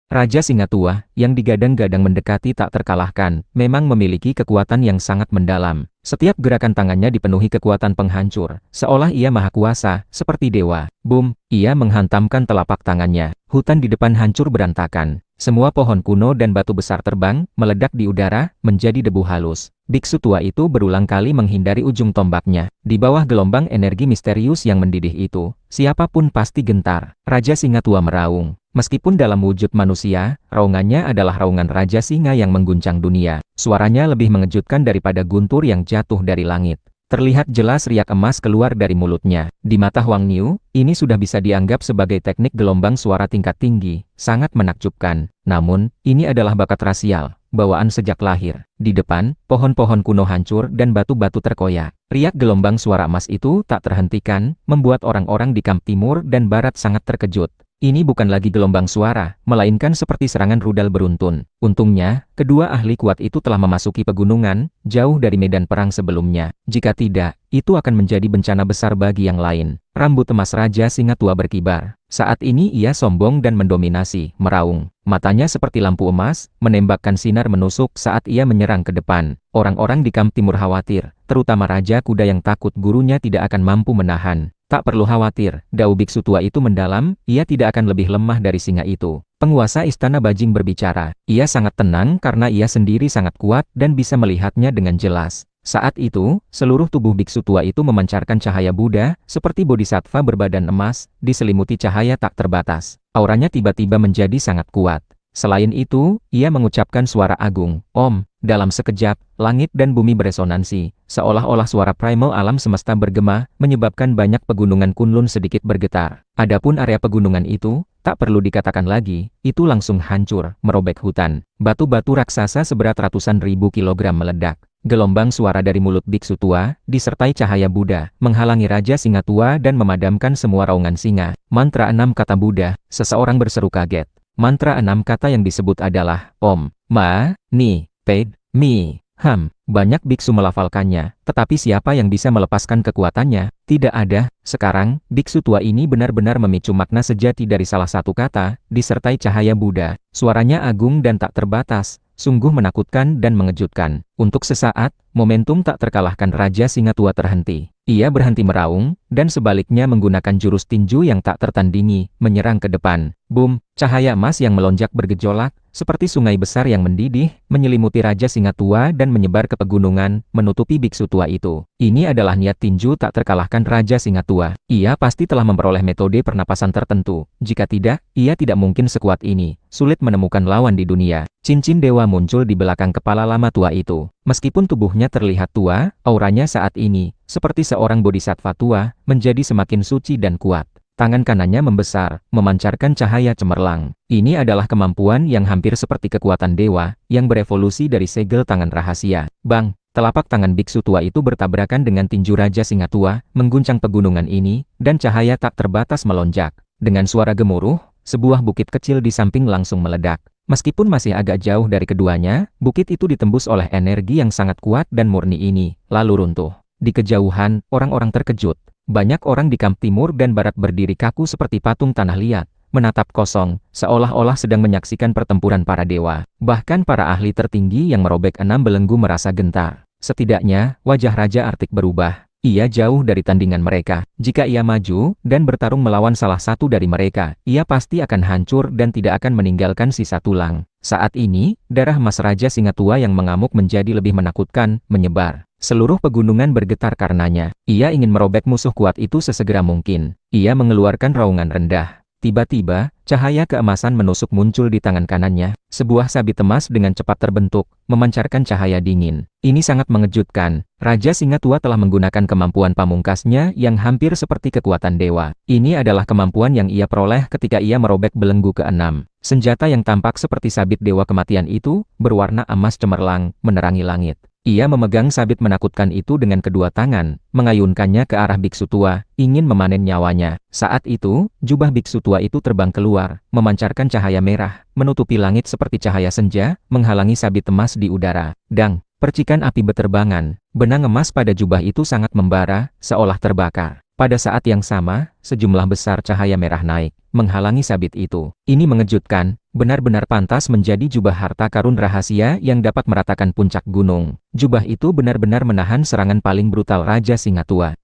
Raja Singa Tua, yang digadang-gadang mendekati tak terkalahkan, memang memiliki kekuatan yang sangat mendalam. Setiap gerakan tangannya dipenuhi kekuatan penghancur, seolah ia maha kuasa, seperti dewa. Boom! Ia menghantamkan telapak tangannya. Hutan di depan hancur berantakan. Semua pohon kuno dan batu besar terbang, meledak di udara, menjadi debu halus. Biksu tua itu berulang kali menghindari ujung tombaknya. Di bawah gelombang energi misterius yang mendidih itu, siapapun pasti gentar. Raja Singa Tua meraung. Meskipun dalam wujud manusia, raungannya adalah raungan Raja Singa yang mengguncang dunia. Suaranya lebih mengejutkan daripada guntur yang jatuh dari langit. Terlihat jelas riak emas keluar dari mulutnya. Di mata Huang Niu, ini sudah bisa dianggap sebagai teknik gelombang suara tingkat tinggi, sangat menakjubkan. Namun, ini adalah bakat rasial, bawaan sejak lahir. Di depan, pohon-pohon kuno hancur dan batu-batu terkoyak. Riak gelombang suara emas itu tak terhentikan, membuat orang-orang di kamp timur dan barat sangat terkejut. Ini bukan lagi gelombang suara, melainkan seperti serangan rudal beruntun. Untungnya, kedua ahli kuat itu telah memasuki pegunungan, jauh dari medan perang sebelumnya. Jika tidak, itu akan menjadi bencana besar bagi yang lain. Rambut emas Raja Singa Tua berkibar. Saat ini ia sombong dan mendominasi, meraung. Matanya seperti lampu emas, menembakkan sinar menusuk saat ia menyerang ke depan. Orang-orang di kamp timur khawatir, terutama Raja Kuda yang takut gurunya tidak akan mampu menahan. Tak perlu khawatir, dao biksu tua itu mendalam, ia tidak akan lebih lemah dari singa itu. Penguasa istana Bajing berbicara. Ia sangat tenang karena ia sendiri sangat kuat dan bisa melihatnya dengan jelas. Saat itu, seluruh tubuh biksu tua itu memancarkan cahaya Buddha, seperti bodhisattva berbadan emas, diselimuti cahaya tak terbatas. Auranya tiba-tiba menjadi sangat kuat. Selain itu, ia mengucapkan suara agung, Om. Dalam sekejap, langit dan bumi beresonansi, seolah-olah suara primal alam semesta bergema, menyebabkan banyak pegunungan Kunlun sedikit bergetar. Adapun area pegunungan itu, tak perlu dikatakan lagi, itu langsung hancur, merobek hutan. Batu-batu raksasa seberat ratusan ribu kilogram meledak. Gelombang suara dari mulut biksu tua, disertai cahaya Buddha, menghalangi Raja Singa Tua dan memadamkan semua raungan singa. Mantra 6 kata Buddha, seseorang berseru kaget. Mantra 6 kata yang disebut adalah, Om, Ma, Ni, Ped, Mi, Ham. Banyak biksu melafalkannya, tetapi siapa yang bisa melepaskan kekuatannya? Tidak ada. Sekarang, biksu tua ini benar-benar memicu makna sejati dari salah satu kata, disertai cahaya Buddha. Suaranya agung dan tak terbatas, sungguh menakutkan dan mengejutkan. Untuk sesaat, momentum tak terkalahkan Raja Singa Tua terhenti. Ia berhenti meraung, dan sebaliknya menggunakan jurus tinju yang tak tertandingi, menyerang ke depan. Boom! Cahaya emas yang melonjak bergejolak, seperti sungai besar yang mendidih, menyelimuti Raja Singa Tua dan menyebar ke pegunungan, menutupi biksu tua itu. Ini adalah niat tinju tak terkalahkan Raja Singa Tua. Ia pasti telah memperoleh metode pernapasan tertentu. Jika tidak, ia tidak mungkin sekuat ini. Sulit menemukan lawan di dunia. Cincin dewa muncul di belakang kepala lama tua itu. Meskipun tubuhnya terlihat tua, auranya saat ini, seperti seorang bodhisattva tua, menjadi semakin suci dan kuat. Tangan kanannya membesar, memancarkan cahaya cemerlang. Ini adalah kemampuan yang hampir seperti kekuatan dewa, yang berevolusi dari segel tangan rahasia. Bang! Telapak tangan biksu tua itu bertabrakan dengan tinju Raja Singa Tua, mengguncang pegunungan ini, dan cahaya tak terbatas melonjak. Dengan suara gemuruh, sebuah bukit kecil di samping langsung meledak. Meskipun masih agak jauh dari keduanya, bukit itu ditembus oleh energi yang sangat kuat dan murni ini, lalu runtuh. Di kejauhan, orang-orang terkejut. Banyak orang di kamp timur dan barat berdiri kaku seperti patung tanah liat, menatap kosong, seolah-olah sedang menyaksikan pertempuran para dewa. Bahkan para ahli tertinggi yang merobek 6 belenggu merasa gentar. Setidaknya, wajah Raja Artik berubah. Ia jauh dari tandingan mereka. Jika ia maju dan bertarung melawan salah satu dari mereka, ia pasti akan hancur dan tidak akan meninggalkan sisa tulang. Saat ini, darah emas Raja Singa Tua yang mengamuk menjadi lebih menakutkan, menyebar. Seluruh pegunungan bergetar karenanya. Ia ingin merobek musuh kuat itu sesegera mungkin. Ia mengeluarkan raungan rendah. Tiba-tiba, cahaya keemasan menusuk muncul di tangan kanannya. Sebuah sabit emas dengan cepat terbentuk, memancarkan cahaya dingin. Ini sangat mengejutkan. Raja Singa Tua telah menggunakan kemampuan pamungkasnya yang hampir seperti kekuatan dewa. Ini adalah kemampuan yang ia peroleh ketika ia merobek belenggu ke-6. Senjata yang tampak seperti sabit dewa kematian itu, berwarna emas cemerlang, menerangi langit. Ia memegang sabit menakutkan itu dengan kedua tangan, mengayunkannya ke arah biksu tua, ingin memanen nyawanya. Saat itu, jubah biksu tua itu terbang keluar, memancarkan cahaya merah, menutupi langit seperti cahaya senja, menghalangi sabit emas di udara. Dang! Percikan api beterbangan, benang emas pada jubah itu sangat membara, seolah terbakar. Pada saat yang sama, sejumlah besar cahaya merah naik, menghalangi sabit itu. Ini mengejutkan, benar-benar pantas menjadi jubah harta karun rahasia yang dapat meratakan puncak gunung. Jubah itu benar-benar menahan serangan paling brutal Raja Singa Tua.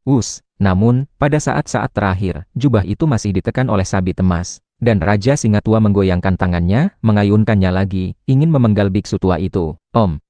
Namun, pada saat-saat terakhir, jubah itu masih ditekan oleh sabit emas. Dan Raja Singa Tua menggoyangkan tangannya, mengayunkannya lagi, ingin memenggal biksu tua itu.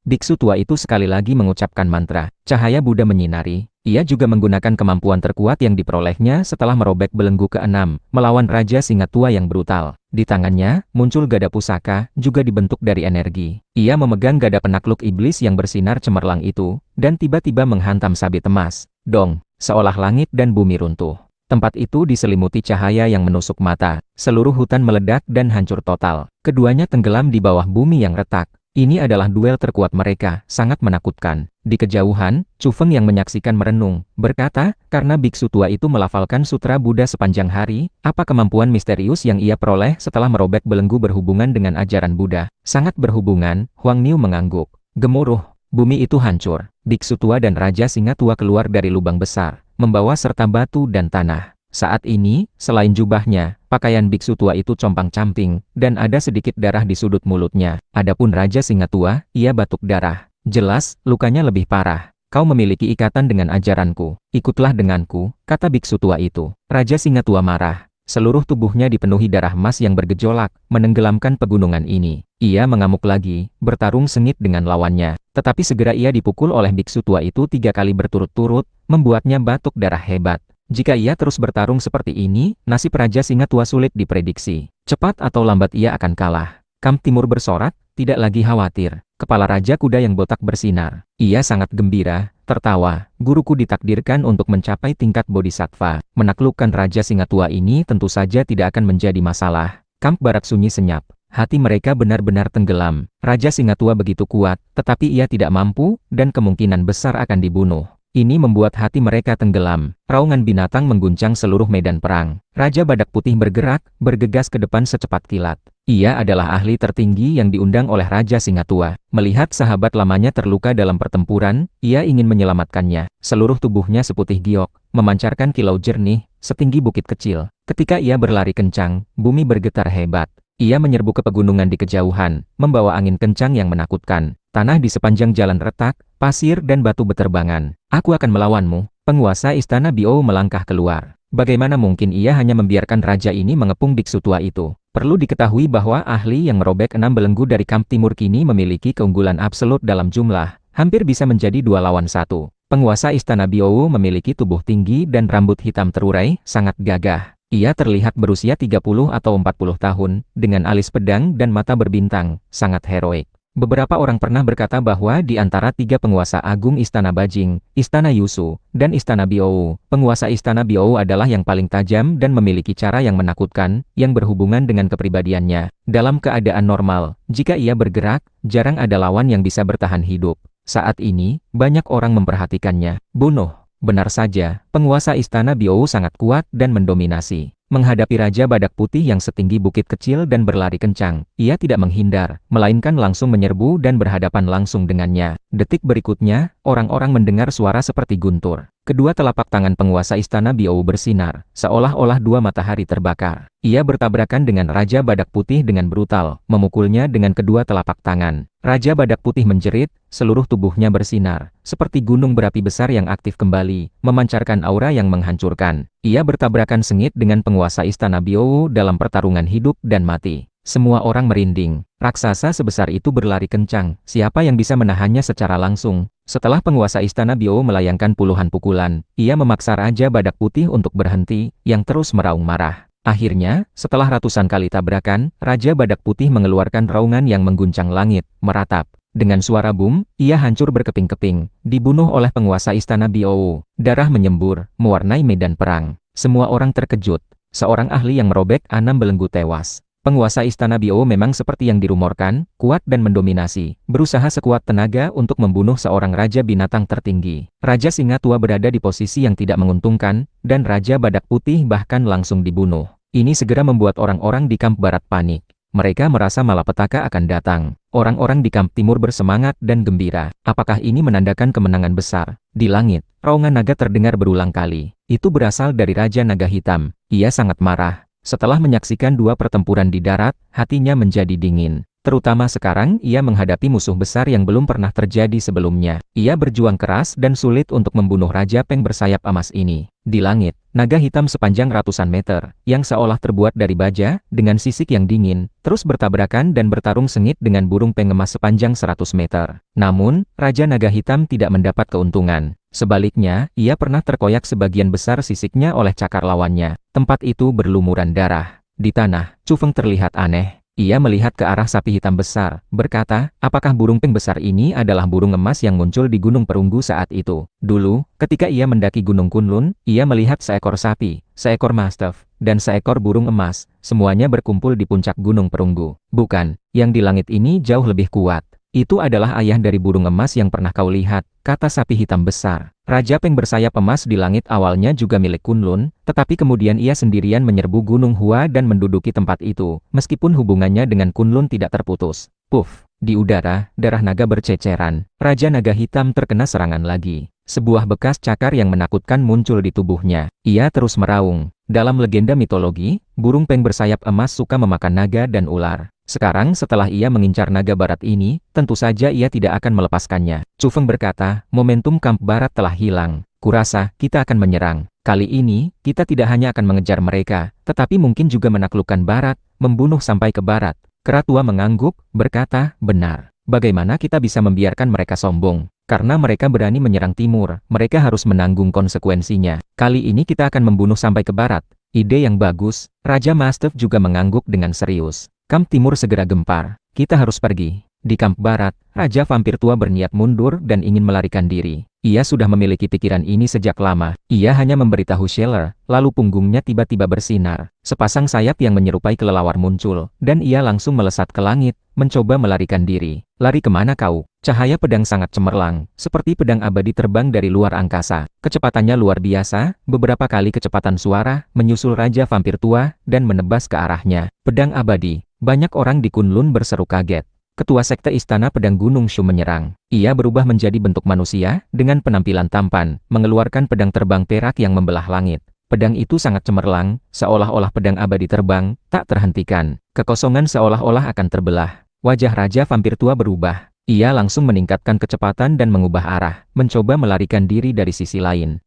Biksu tua itu sekali lagi mengucapkan mantra. Cahaya Buddha menyinari. Ia juga menggunakan kemampuan terkuat yang diperolehnya setelah merobek belenggu ke-6, melawan Raja Singa Tua yang brutal. Di tangannya, muncul gada pusaka, juga dibentuk dari energi. Ia memegang gada penakluk iblis yang bersinar cemerlang itu, dan tiba-tiba menghantam sabit emas. Dong, seolah langit dan bumi runtuh. Tempat itu diselimuti cahaya yang menusuk mata. Seluruh hutan meledak dan hancur total. Keduanya tenggelam di bawah bumi yang retak. Ini adalah duel terkuat mereka, sangat menakutkan. Di kejauhan, Chu Feng yang menyaksikan merenung, berkata, karena biksu tua itu melafalkan sutra Buddha sepanjang hari, apa kemampuan misterius yang ia peroleh setelah merobek belenggu berhubungan dengan ajaran Buddha? Sangat berhubungan, Huang Niu mengangguk. Gemuruh, bumi itu hancur. Biksu tua dan Raja Singa Tua keluar dari lubang besar, membawa serta batu dan tanah. Saat ini, selain jubahnya, pakaian biksu tua itu compang-camping, dan ada sedikit darah di sudut mulutnya. Adapun Raja Singa Tua, ia batuk darah. Jelas, lukanya lebih parah. Kau memiliki ikatan dengan ajaranku. Ikutlah denganku, kata biksu tua itu. Raja Singa Tua marah. Seluruh tubuhnya dipenuhi darah emas yang bergejolak, menenggelamkan pegunungan ini. Ia mengamuk lagi, bertarung sengit dengan lawannya. Tetapi segera ia dipukul oleh biksu tua itu 3 kali berturut-turut, membuatnya batuk darah hebat. Jika ia terus bertarung seperti ini, nasib Raja Singa Tua sulit diprediksi. Cepat atau lambat ia akan kalah. Kamp Timur bersorak, tidak lagi khawatir. Kepala Raja Kuda yang botak bersinar. Ia sangat gembira, tertawa. Guruku ditakdirkan untuk mencapai tingkat bodhisattva. Menaklukkan Raja Singa Tua ini tentu saja tidak akan menjadi masalah. Kamp Barat sunyi senyap. Hati mereka benar-benar tenggelam. Raja Singa Tua begitu kuat, tetapi ia tidak mampu, dan kemungkinan besar akan dibunuh. Ini membuat hati mereka tenggelam. Raungan binatang mengguncang seluruh medan perang. Raja Badak Putih bergerak, bergegas ke depan secepat kilat. Ia adalah ahli tertinggi yang diundang oleh Raja Singa Tua. Melihat sahabat lamanya terluka dalam pertempuran, ia ingin menyelamatkannya. Seluruh tubuhnya seputih giok, memancarkan kilau jernih, setinggi bukit kecil. Ketika ia berlari kencang, bumi bergetar hebat. Ia menyerbu ke pegunungan di kejauhan, membawa angin kencang yang menakutkan. Tanah di sepanjang jalan retak, pasir dan batu beterbangan. Aku akan melawanmu. Penguasa istana Biou melangkah keluar. Bagaimana mungkin ia hanya membiarkan raja ini mengepung biksu tua itu? Perlu diketahui bahwa ahli yang merobek 6 belenggu dari Kamp Timur kini memiliki keunggulan absolut dalam jumlah, hampir bisa menjadi 2 lawan 1. Penguasa istana Biou memiliki tubuh tinggi dan rambut hitam terurai, sangat gagah. Ia terlihat berusia 30 atau 40 tahun, dengan alis pedang dan mata berbintang, sangat heroik. Beberapa orang pernah berkata bahwa di antara 3 penguasa agung Istana Bajing, Istana Yusu, dan Istana Biou, penguasa Istana Biou adalah yang paling tajam dan memiliki cara yang menakutkan, yang berhubungan dengan kepribadiannya. Dalam keadaan normal, jika ia bergerak, jarang ada lawan yang bisa bertahan hidup. Saat ini, banyak orang memperhatikannya. Bunuh. Benar saja, penguasa Istana Biou sangat kuat dan mendominasi. Menghadapi Raja Badak Putih yang setinggi bukit kecil dan berlari kencang, ia tidak menghindar, melainkan langsung menyerbu dan berhadapan langsung dengannya. Detik berikutnya, orang-orang mendengar suara seperti guntur. Kedua telapak tangan penguasa Istana Biou bersinar, seolah-olah 2 matahari terbakar. Ia bertabrakan dengan Raja Badak Putih dengan brutal, memukulnya dengan kedua telapak tangan. Raja Badak Putih menjerit, seluruh tubuhnya bersinar, seperti gunung berapi besar yang aktif kembali, memancarkan aura yang menghancurkan. Ia bertabrakan sengit dengan penguasa Istana Biou dalam pertarungan hidup dan mati. Semua orang merinding. Raksasa sebesar itu berlari kencang, siapa yang bisa menahannya secara langsung? Setelah penguasa Istana Biou melayangkan puluhan pukulan, ia memaksa Raja Badak Putih untuk berhenti, yang terus meraung marah. Akhirnya, setelah ratusan kali tabrakan, Raja Badak Putih mengeluarkan raungan yang mengguncang langit, meratap. Dengan suara boom, ia hancur berkeping-keping, dibunuh oleh penguasa Istana Biou. Darah menyembur, mewarnai medan perang. Semua orang terkejut. Seorang ahli yang merobek 6 belenggu tewas. Penguasa Istana Biou memang seperti yang dirumorkan, kuat dan mendominasi, berusaha sekuat tenaga untuk membunuh seorang raja binatang tertinggi. Raja Singa Tua berada di posisi yang tidak menguntungkan, dan Raja Badak Putih bahkan langsung dibunuh. Ini segera membuat orang-orang di Kamp Barat panik. Mereka merasa malapetaka akan datang. Orang-orang di Kamp Timur bersemangat dan gembira. Apakah ini menandakan kemenangan besar? Di langit, raungan naga terdengar berulang kali. Itu berasal dari Raja Naga Hitam. Ia sangat marah. Setelah menyaksikan dua pertempuran di darat, hatinya menjadi dingin. Terutama sekarang ia menghadapi musuh besar yang belum pernah terjadi sebelumnya. Ia berjuang keras dan sulit untuk membunuh Raja Peng bersayap emas ini. Di langit, naga hitam sepanjang ratusan meter, yang seolah terbuat dari baja, dengan sisik yang dingin, terus bertabrakan dan bertarung sengit dengan burung peng emas sepanjang 100 meter. Namun, Raja Naga Hitam tidak mendapat keuntungan. Sebaliknya, ia pernah terkoyak sebagian besar sisiknya oleh cakar lawannya. Tempat itu berlumuran darah. Di tanah, Chu Feng terlihat aneh. Ia melihat ke arah sapi hitam besar, berkata, apakah burung peng besar ini adalah burung emas yang muncul di Gunung Perunggu saat itu? Dulu, ketika ia mendaki Gunung Kunlun, ia melihat seekor sapi, seekor mastiff, dan seekor burung emas, semuanya berkumpul di puncak Gunung Perunggu. Bukan, yang di langit ini jauh lebih kuat. Itu adalah ayah dari burung emas yang pernah kau lihat, kata sapi hitam besar. Raja Peng bersayap emas di langit awalnya juga milik Kunlun, tetapi kemudian ia sendirian menyerbu Gunung Hua dan menduduki tempat itu, meskipun hubungannya dengan Kunlun tidak terputus. Puff, di udara, darah naga berceceran. Raja Naga Hitam terkena serangan lagi. Sebuah bekas cakar yang menakutkan muncul di tubuhnya. Ia terus meraung. Dalam legenda mitologi, burung peng bersayap emas suka memakan naga dan ular. Sekarang setelah ia mengincar naga barat ini, tentu saja ia tidak akan melepaskannya. Chu Feng berkata, momentum kamp barat telah hilang. Kurasa, kita akan menyerang. Kali ini, kita tidak hanya akan mengejar mereka, tetapi mungkin juga menaklukkan barat, membunuh sampai ke barat. Kera tua mengangguk, berkata, benar. Bagaimana kita bisa membiarkan mereka sombong? Karena mereka berani menyerang timur, mereka harus menanggung konsekuensinya. Kali ini kita akan membunuh sampai ke barat. Ide yang bagus. Raja Mastiff juga mengangguk dengan serius. Kamp timur segera gempar. Kita harus pergi. Di kamp barat, Raja Vampir tua berniat mundur dan ingin melarikan diri. Ia sudah memiliki pikiran ini sejak lama. Ia hanya memberitahu Scheller, lalu punggungnya tiba-tiba bersinar. Sepasang sayap yang menyerupai kelelawar muncul, dan ia langsung melesat ke langit, mencoba melarikan diri. Lari kemana kau? Cahaya pedang sangat cemerlang, seperti pedang abadi terbang dari luar angkasa. Kecepatannya luar biasa, beberapa kali kecepatan suara, menyusul Raja Vampir tua, dan menebas ke arahnya. Pedang abadi. Banyak orang di Kunlun berseru kaget. Ketua Sekte Istana Pedang Gunung Shu menyerang. Ia berubah menjadi bentuk manusia, dengan penampilan tampan, mengeluarkan pedang terbang perak yang membelah langit. Pedang itu sangat cemerlang, seolah-olah pedang abadi terbang, tak terhentikan. Kekosongan seolah-olah akan terbelah. Wajah Raja Vampir tua berubah. Ia langsung meningkatkan kecepatan dan mengubah arah, mencoba melarikan diri dari sisi lain.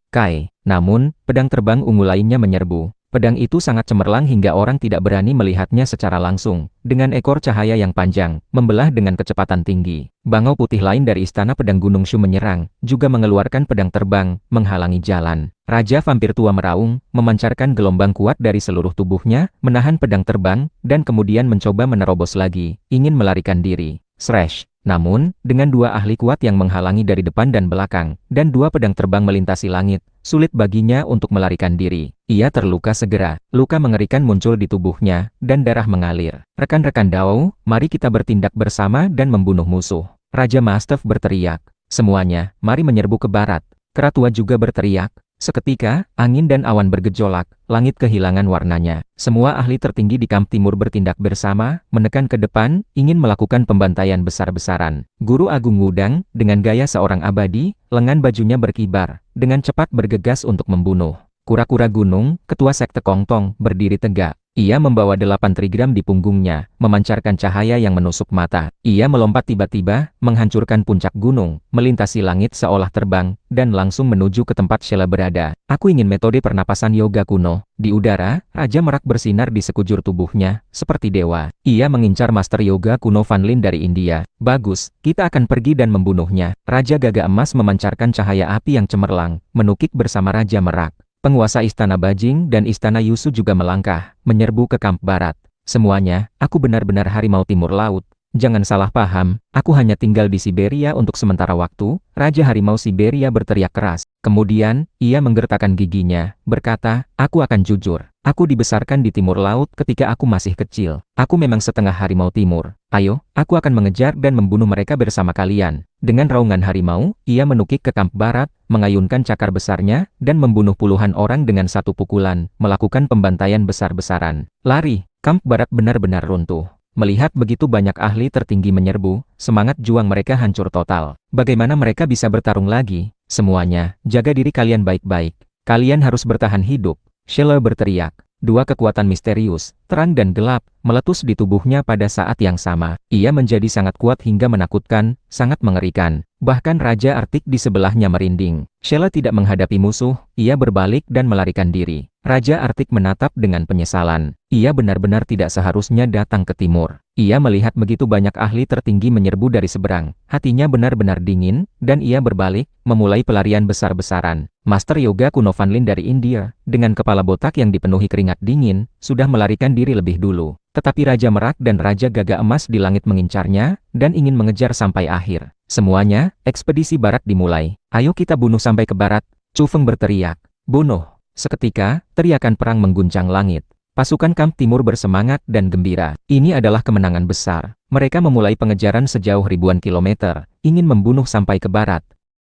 Namun, pedang terbang ungu lainnya menyerbu. Pedang itu sangat cemerlang hingga orang tidak berani melihatnya secara langsung. Dengan ekor cahaya yang panjang, membelah dengan kecepatan tinggi. Bangau putih lain dari Istana Pedang Gunung Shu menyerang, juga mengeluarkan pedang terbang, menghalangi jalan. Raja Vampir tua meraung, memancarkan gelombang kuat dari seluruh tubuhnya, menahan pedang terbang, dan kemudian mencoba menerobos lagi, ingin melarikan diri. Srash! Namun, dengan dua ahli kuat yang menghalangi dari depan dan belakang, dan dua pedang terbang melintasi langit, sulit baginya untuk melarikan diri. Ia terluka segera, luka mengerikan muncul di tubuhnya, dan darah mengalir. Rekan-rekan Dao, mari kita bertindak bersama dan membunuh musuh. Raja Mastiff berteriak. Semuanya, mari menyerbu ke barat. Kera tua juga berteriak. Seketika, angin dan awan bergejolak, langit kehilangan warnanya. Semua ahli tertinggi di kamp timur bertindak bersama, menekan ke depan, ingin melakukan pembantaian besar-besaran. Guru Agung Wudang, dengan gaya seorang abadi, lengan bajunya berkibar, dengan cepat bergegas untuk membunuh. Kura-kura gunung, ketua sekte Kongtong, berdiri tegak. Ia membawa 8 trigram di punggungnya, memancarkan cahaya yang menusuk mata. Ia melompat tiba-tiba, menghancurkan puncak gunung, melintasi langit seolah terbang, dan langsung menuju ke tempat Scheller berada. Aku ingin metode pernapasan yoga kuno. Di udara, Raja Merak bersinar di sekujur tubuhnya, seperti dewa. Ia mengincar Master Yoga kuno Van Lin dari India. Bagus, kita akan pergi dan membunuhnya. Raja Gagak Emas memancarkan cahaya api yang cemerlang, menukik bersama Raja Merak. Penguasa Istana Bajing dan Istana Yusu juga melangkah, menyerbu ke kamp barat. Semuanya, aku benar-benar harimau timur laut. Jangan salah paham, aku hanya tinggal di Siberia untuk sementara waktu. Raja Harimau Siberia berteriak keras. Kemudian, ia menggertakkan giginya, berkata, aku akan jujur. Aku dibesarkan di timur laut ketika aku masih kecil. Aku memang setengah harimau timur. Ayo, aku akan mengejar dan membunuh mereka bersama kalian. Dengan raungan harimau, ia menukik ke kamp barat, mengayunkan cakar besarnya, dan membunuh puluhan orang dengan satu pukulan, melakukan pembantaian besar-besaran. Lari, kamp barat benar-benar runtuh. Melihat begitu banyak ahli tertinggi menyerbu, semangat juang mereka hancur total. Bagaimana mereka bisa bertarung lagi? Semuanya, jaga diri kalian baik-baik. Kalian harus bertahan hidup. Scheller berteriak. Dua kekuatan misterius, terang dan gelap, meletus di tubuhnya pada saat yang sama. Ia menjadi sangat kuat hingga menakutkan, sangat mengerikan. Bahkan Raja Artik di sebelahnya merinding. Sheila tidak menghadapi musuh, ia berbalik dan melarikan diri. Raja Artik menatap dengan penyesalan. Ia benar-benar tidak seharusnya datang ke timur. Ia melihat begitu banyak ahli tertinggi menyerbu dari seberang. Hatinya benar-benar dingin, dan ia berbalik, memulai pelarian besar-besaran. Master Yoga kuno Van Lin dari India, dengan kepala botak yang dipenuhi keringat dingin, sudah melarikan diri lebih dulu. Tetapi Raja Merak dan Raja Gagak Emas di langit mengincarnya, dan ingin mengejar sampai akhir. Semuanya, ekspedisi barat dimulai. Ayo kita bunuh sampai ke barat, Chu Feng berteriak. Bunuh! Seketika, teriakan perang mengguncang langit. Pasukan Kamp Timur bersemangat dan gembira. Ini adalah kemenangan besar. Mereka memulai pengejaran sejauh ribuan kilometer, ingin membunuh sampai ke barat.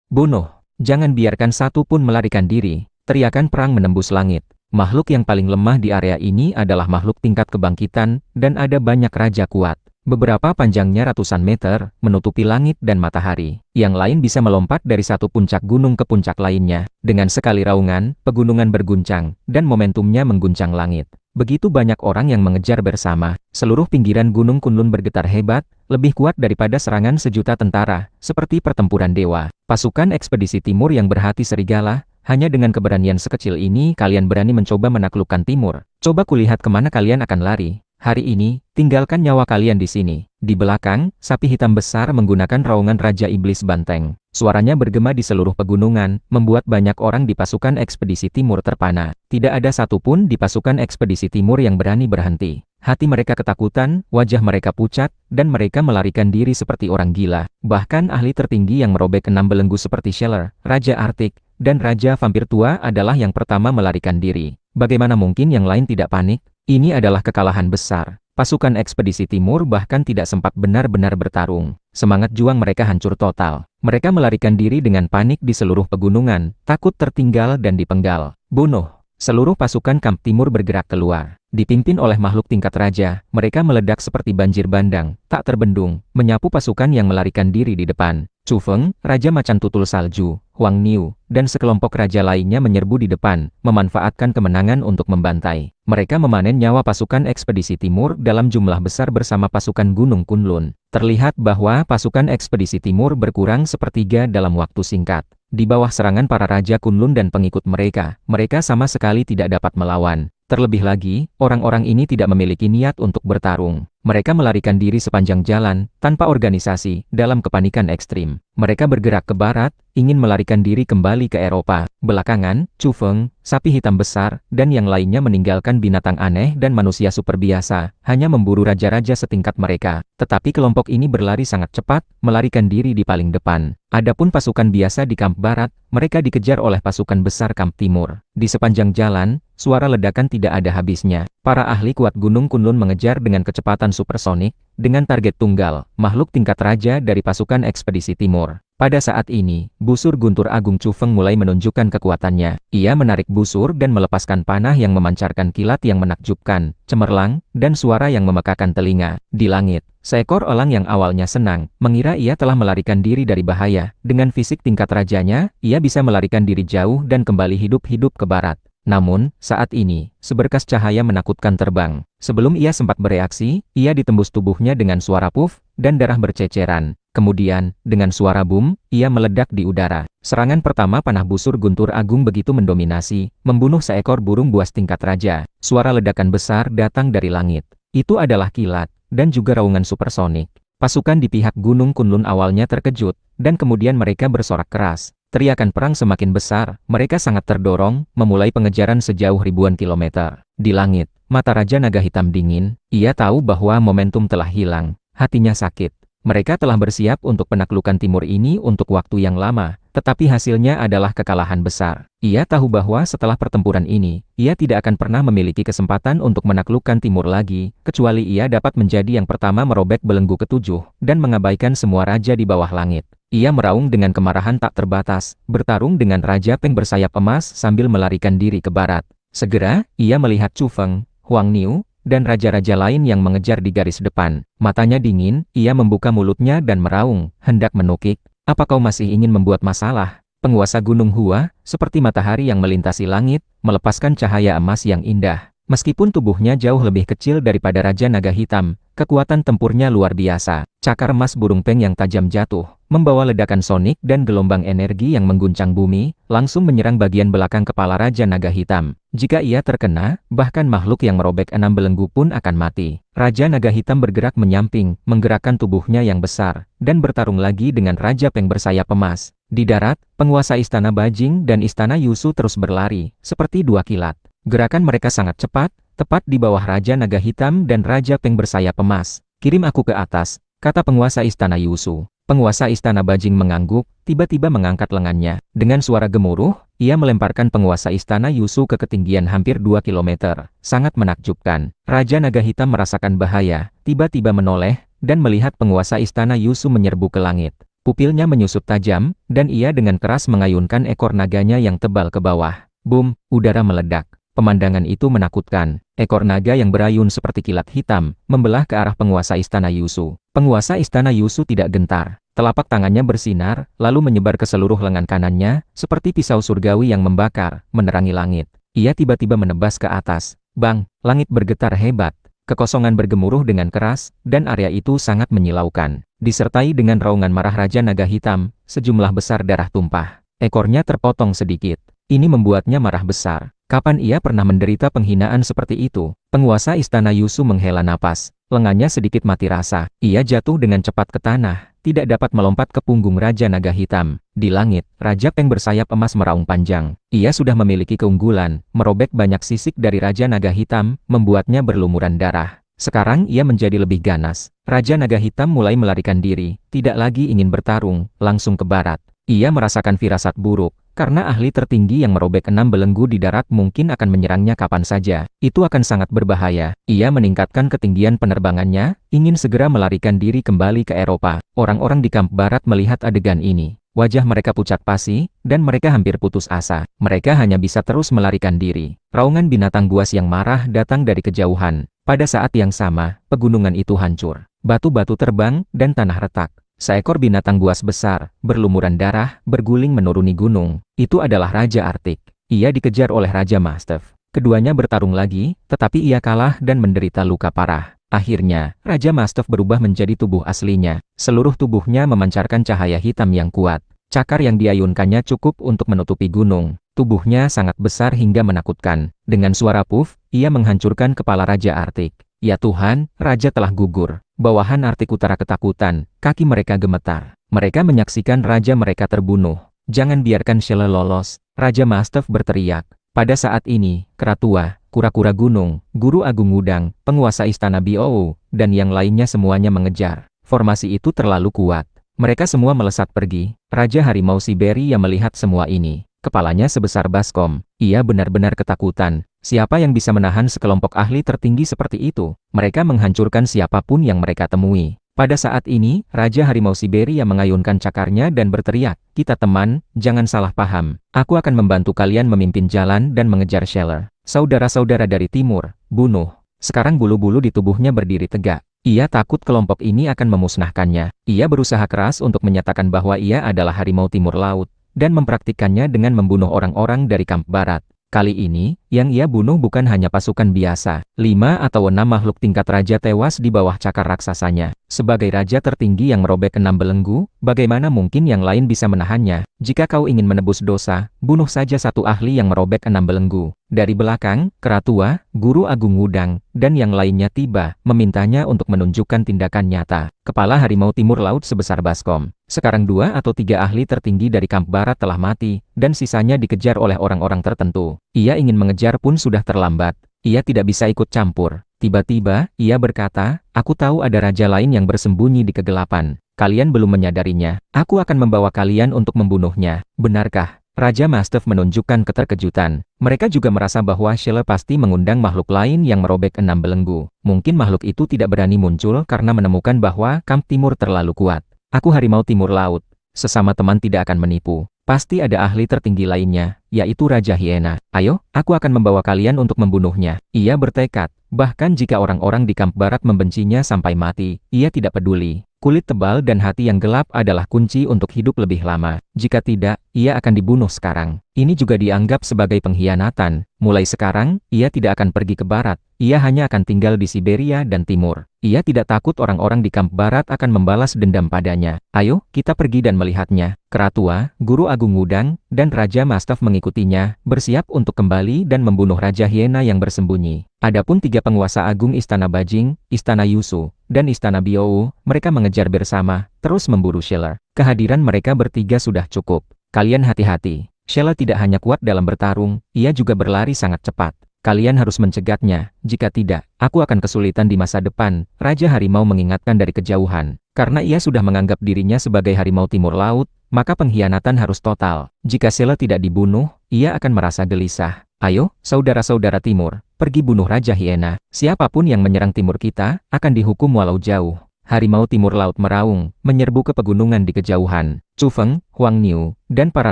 Bunuh! Jangan biarkan satu pun melarikan diri. Teriakan perang menembus langit. Makhluk yang paling lemah di area ini adalah makhluk tingkat kebangkitan, dan ada banyak raja kuat. Beberapa panjangnya ratusan meter, menutupi langit dan matahari. Yang lain bisa melompat dari satu puncak gunung ke puncak lainnya. Dengan sekali raungan, pegunungan berguncang, dan momentumnya mengguncang langit. Begitu banyak orang yang mengejar bersama. Seluruh pinggiran Gunung Kunlun bergetar hebat, lebih kuat daripada serangan sejuta tentara, seperti pertempuran dewa. Pasukan ekspedisi timur yang berhati serigala, hanya dengan keberanian sekecil ini kalian berani mencoba menaklukkan timur. Coba kulihat kemana kalian akan lari. Hari ini, tinggalkan nyawa kalian di sini. Di belakang, sapi hitam besar menggunakan raungan Raja Iblis Banteng. Suaranya bergema di seluruh pegunungan, membuat banyak orang di pasukan ekspedisi timur terpana. Tidak ada satupun di pasukan ekspedisi timur yang berani berhenti. Hati mereka ketakutan, wajah mereka pucat, dan mereka melarikan diri seperti orang gila. Bahkan ahli tertinggi yang merobek 6 belenggu seperti Scheller, Raja Artik, dan Raja Vampir Tua adalah yang pertama melarikan diri. Bagaimana mungkin yang lain tidak panik? Ini adalah kekalahan besar. Pasukan ekspedisi timur bahkan tidak sempat benar-benar bertarung. Semangat juang mereka hancur total. Mereka melarikan diri dengan panik di seluruh pegunungan, takut tertinggal dan dipenggal. Bunuh! Seluruh pasukan Kamp Timur bergerak keluar. Dipimpin oleh makhluk tingkat raja, mereka meledak seperti banjir bandang, tak terbendung, menyapu pasukan yang melarikan diri di depan. Chu Feng, Raja Macan Tutul Salju, Huang Niu, dan sekelompok raja lainnya menyerbu di depan, memanfaatkan kemenangan untuk membantai. Mereka memanen nyawa pasukan ekspedisi timur dalam jumlah besar bersama pasukan Gunung Kunlun. Terlihat bahwa pasukan ekspedisi timur berkurang sepertiga dalam waktu singkat. Di bawah serangan para Raja Kunlun dan pengikut mereka, mereka sama sekali tidak dapat melawan. Terlebih lagi, orang-orang ini tidak memiliki niat untuk bertarung. Mereka melarikan diri sepanjang jalan, tanpa organisasi, dalam kepanikan ekstrim. Mereka bergerak ke barat, ingin melarikan diri kembali ke Eropa. Belakangan, Chu Feng, sapi hitam besar, dan yang lainnya meninggalkan binatang aneh dan manusia super biasa, hanya memburu raja-raja setingkat mereka. Tetapi kelompok ini berlari sangat cepat, melarikan diri di paling depan. Adapun pasukan biasa di Kamp Barat, mereka dikejar oleh pasukan besar Kamp Timur. Di sepanjang jalan, suara ledakan tidak ada habisnya. Para ahli kuat Gunung Kunlun mengejar dengan kecepatan supersonik, dengan target tunggal, makhluk tingkat raja dari pasukan ekspedisi timur. Pada saat ini, busur guntur agung Chu Feng mulai menunjukkan kekuatannya. Ia menarik busur dan melepaskan panah yang memancarkan kilat yang menakjubkan, cemerlang, dan suara yang memekakan telinga. Di langit, seekor elang yang awalnya senang, mengira ia telah melarikan diri dari bahaya. Dengan fisik tingkat rajanya, ia bisa melarikan diri jauh dan kembali hidup-hidup ke barat. Namun, saat ini, seberkas cahaya menakutkan terbang. Sebelum ia sempat bereaksi, ia ditembus tubuhnya dengan suara puff, dan darah berceceran. Kemudian, dengan suara boom, ia meledak di udara. Serangan pertama panah busur guntur agung begitu mendominasi, membunuh seekor burung buas tingkat raja. Suara ledakan besar datang dari langit. Itu adalah kilat, dan juga raungan supersonik. Pasukan di pihak Gunung Kunlun awalnya terkejut, dan kemudian mereka bersorak keras. Teriakan perang semakin besar, mereka sangat terdorong, memulai pengejaran sejauh ribuan kilometer. Di langit, mata Raja Naga Hitam dingin, ia tahu bahwa momentum telah hilang, hatinya sakit. Mereka telah bersiap untuk penaklukan timur ini untuk waktu yang lama, tetapi hasilnya adalah kekalahan besar. Ia tahu bahwa setelah pertempuran ini, ia tidak akan pernah memiliki kesempatan untuk menaklukkan timur lagi, kecuali ia dapat menjadi yang pertama merobek belenggu ketujuh, dan mengabaikan semua raja di bawah langit. Ia meraung dengan kemarahan tak terbatas, bertarung dengan Raja Peng bersayap emas sambil melarikan diri ke barat. Segera, ia melihat Chu Feng, Huang Niu, dan raja-raja lain yang mengejar di garis depan. Matanya dingin, ia membuka mulutnya dan meraung, hendak menukik. Apa kau masih ingin membuat masalah? Penguasa Gunung Hua, seperti matahari yang melintasi langit, melepaskan cahaya emas yang indah. Meskipun tubuhnya jauh lebih kecil daripada Raja Naga Hitam, kekuatan tempurnya luar biasa. Cakar emas burung peng yang tajam jatuh, membawa ledakan sonik dan gelombang energi yang mengguncang bumi, langsung menyerang bagian belakang kepala Raja Naga Hitam. Jika ia terkena, bahkan makhluk yang merobek 6 belenggu pun akan mati. Raja Naga Hitam bergerak menyamping, menggerakkan tubuhnya yang besar, dan bertarung lagi dengan Raja Peng bersayap emas. Di darat, penguasa Istana Bajing dan Istana Yusu terus berlari, seperti dua kilat. Gerakan mereka sangat cepat, tepat di bawah Raja Naga Hitam dan Raja Peng bersayap emas. Kirim aku ke atas, kata penguasa Istana Yusu. Penguasa Istana Bajing mengangguk, tiba-tiba mengangkat lengannya. Dengan suara gemuruh, ia melemparkan penguasa Istana Yusu ke ketinggian hampir 2 kilometer. Sangat menakjubkan. Raja Naga Hitam merasakan bahaya, tiba-tiba menoleh, dan melihat penguasa Istana Yusu menyerbu ke langit. Pupilnya menyusut tajam, dan ia dengan keras mengayunkan ekor naganya yang tebal ke bawah. Boom, udara meledak. Pemandangan itu menakutkan. Ekor naga yang berayun seperti kilat hitam, membelah ke arah penguasa Istana Yusu. Penguasa Istana Yusu tidak gentar. Telapak tangannya bersinar, lalu menyebar ke seluruh lengan kanannya, seperti pisau surgawi yang membakar, menerangi langit. Ia tiba-tiba menebas ke atas. Bang, langit bergetar hebat. Kekosongan bergemuruh dengan keras, dan area itu sangat menyilaukan. Disertai dengan raungan marah Raja Naga Hitam, sejumlah besar darah tumpah. Ekornya terpotong sedikit. Ini membuatnya marah besar. Kapan ia pernah menderita penghinaan seperti itu? Penguasa Istana Yusu menghela napas. Lengannya sedikit mati rasa. Ia jatuh dengan cepat ke tanah, tidak dapat melompat ke punggung Raja Naga Hitam. Di langit, Raja Peng bersayap emas meraung panjang. Ia sudah memiliki keunggulan, merobek banyak sisik dari Raja Naga Hitam, membuatnya berlumuran darah. Sekarang ia menjadi lebih ganas. Raja Naga Hitam mulai melarikan diri, tidak lagi ingin bertarung, langsung ke barat. Ia merasakan firasat buruk, karena ahli tertinggi yang merobek 6 belenggu di darat mungkin akan menyerangnya kapan saja. Itu akan sangat berbahaya. Ia meningkatkan ketinggian penerbangannya, ingin segera melarikan diri kembali ke Eropa. Orang-orang di kamp barat melihat adegan ini. Wajah mereka pucat pasi, dan mereka hampir putus asa. Mereka hanya bisa terus melarikan diri. Raungan binatang buas yang marah datang dari kejauhan. Pada saat yang sama, pegunungan itu hancur. Batu-batu terbang, dan tanah retak. Seekor binatang buas besar, berlumuran darah, berguling menuruni gunung. Itu adalah Raja Artik. Ia dikejar oleh Raja Mastev. Keduanya bertarung lagi, tetapi ia kalah dan menderita luka parah. Akhirnya, Raja Mastev berubah menjadi tubuh aslinya. Seluruh tubuhnya memancarkan cahaya hitam yang kuat. Cakar yang diayunkannya cukup untuk menutupi gunung. Tubuhnya sangat besar hingga menakutkan. Dengan suara puff, ia menghancurkan kepala Raja Artik. Ya Tuhan, Raja telah gugur. Bawahan Artik Utara ketakutan, kaki mereka gemetar. Mereka menyaksikan Raja mereka terbunuh. Jangan biarkan Shelle lolos, Raja Mastev berteriak. Pada saat ini, Keratua, kura-kura gunung, Guru Agung Wudang, penguasa Istana Bou, dan yang lainnya semuanya mengejar. Formasi itu terlalu kuat. Mereka semua melesat pergi. Raja Harimau Siberia melihat semua ini. Kepalanya sebesar baskom. Ia benar-benar ketakutan. Siapa yang bisa menahan sekelompok ahli tertinggi seperti itu? Mereka menghancurkan siapapun yang mereka temui. Pada saat ini, Raja Harimau Siberia mengayunkan cakarnya dan berteriak, "Kita teman, jangan salah paham. Aku akan membantu kalian memimpin jalan dan mengejar Shelle. Saudara-saudara dari timur, bunuh." Sekarang bulu-bulu di tubuhnya berdiri tegak. Ia takut kelompok ini akan memusnahkannya. Ia berusaha keras untuk menyatakan bahwa ia adalah Harimau Timur Laut, dan mempraktikkannya dengan membunuh orang-orang dari kamp barat. Kali ini, yang ia bunuh bukan hanya pasukan biasa. 5 atau 6 makhluk tingkat raja tewas di bawah cakar raksasanya. Sebagai raja tertinggi yang merobek 6 belenggu, bagaimana mungkin yang lain bisa menahannya? Jika kau ingin menebus dosa, bunuh saja satu ahli yang merobek 6 belenggu. Dari belakang, Keratua, Guru Agung Wudang, dan yang lainnya tiba, memintanya untuk menunjukkan tindakan nyata. Kepala Harimau Timur Laut sebesar baskom. Sekarang 2 atau 3 ahli tertinggi dari kamp barat telah mati, dan sisanya dikejar oleh orang-orang tertentu. Ia ingin mengejar pun sudah terlambat. Ia tidak bisa ikut campur. Tiba-tiba, ia berkata, "Aku tahu ada raja lain yang bersembunyi di kegelapan. Kalian belum menyadarinya. Aku akan membawa kalian untuk membunuhnya." Benarkah? Raja Mastev menunjukkan keterkejutan. Mereka juga merasa bahwa Shelle pasti mengundang makhluk lain yang merobek 6 belenggu. Mungkin makhluk itu tidak berani muncul karena menemukan bahwa kamp timur terlalu kuat. "Aku Harimau Timur Laut. Sesama teman tidak akan menipu. Pasti ada ahli tertinggi lainnya, yaitu Raja Hiena. Ayo, aku akan membawa kalian untuk membunuhnya." Ia bertekad, bahkan jika orang-orang di kamp barat membencinya sampai mati, ia tidak peduli. Kulit tebal dan hati yang gelap adalah kunci untuk hidup lebih lama. Jika tidak, ia akan dibunuh sekarang. Ini juga dianggap sebagai pengkhianatan. Mulai sekarang, ia tidak akan pergi ke barat. Ia hanya akan tinggal di Siberia dan timur. Ia tidak takut orang-orang di kamp barat akan membalas dendam padanya. Ayo, kita pergi dan melihatnya. Keratua, Guru Agung Wudang, dan Raja Mastaf mengikutinya, bersiap untuk kembali dan membunuh Raja Hyena yang bersembunyi. Adapun 3 penguasa agung Istana Bajing, Istana Yusu, dan Istana Biou, mereka mengejar bersama, terus memburu Sheila. Kehadiran mereka bertiga sudah cukup. Kalian hati-hati. Sheila tidak hanya kuat dalam bertarung, ia juga berlari sangat cepat. Kalian harus mencegatnya, jika tidak, aku akan kesulitan di masa depan, Raja Harimau mengingatkan dari kejauhan. Karena ia sudah menganggap dirinya sebagai harimau timur laut, maka pengkhianatan harus total. Jika Sheila tidak dibunuh, ia akan merasa gelisah. Ayo, saudara-saudara timur, pergi bunuh Raja Hyena. Siapapun yang menyerang timur kita, akan dihukum walau jauh. Harimau timur laut meraung, menyerbu ke pegunungan di kejauhan. Chu Feng, Huang Niu, dan para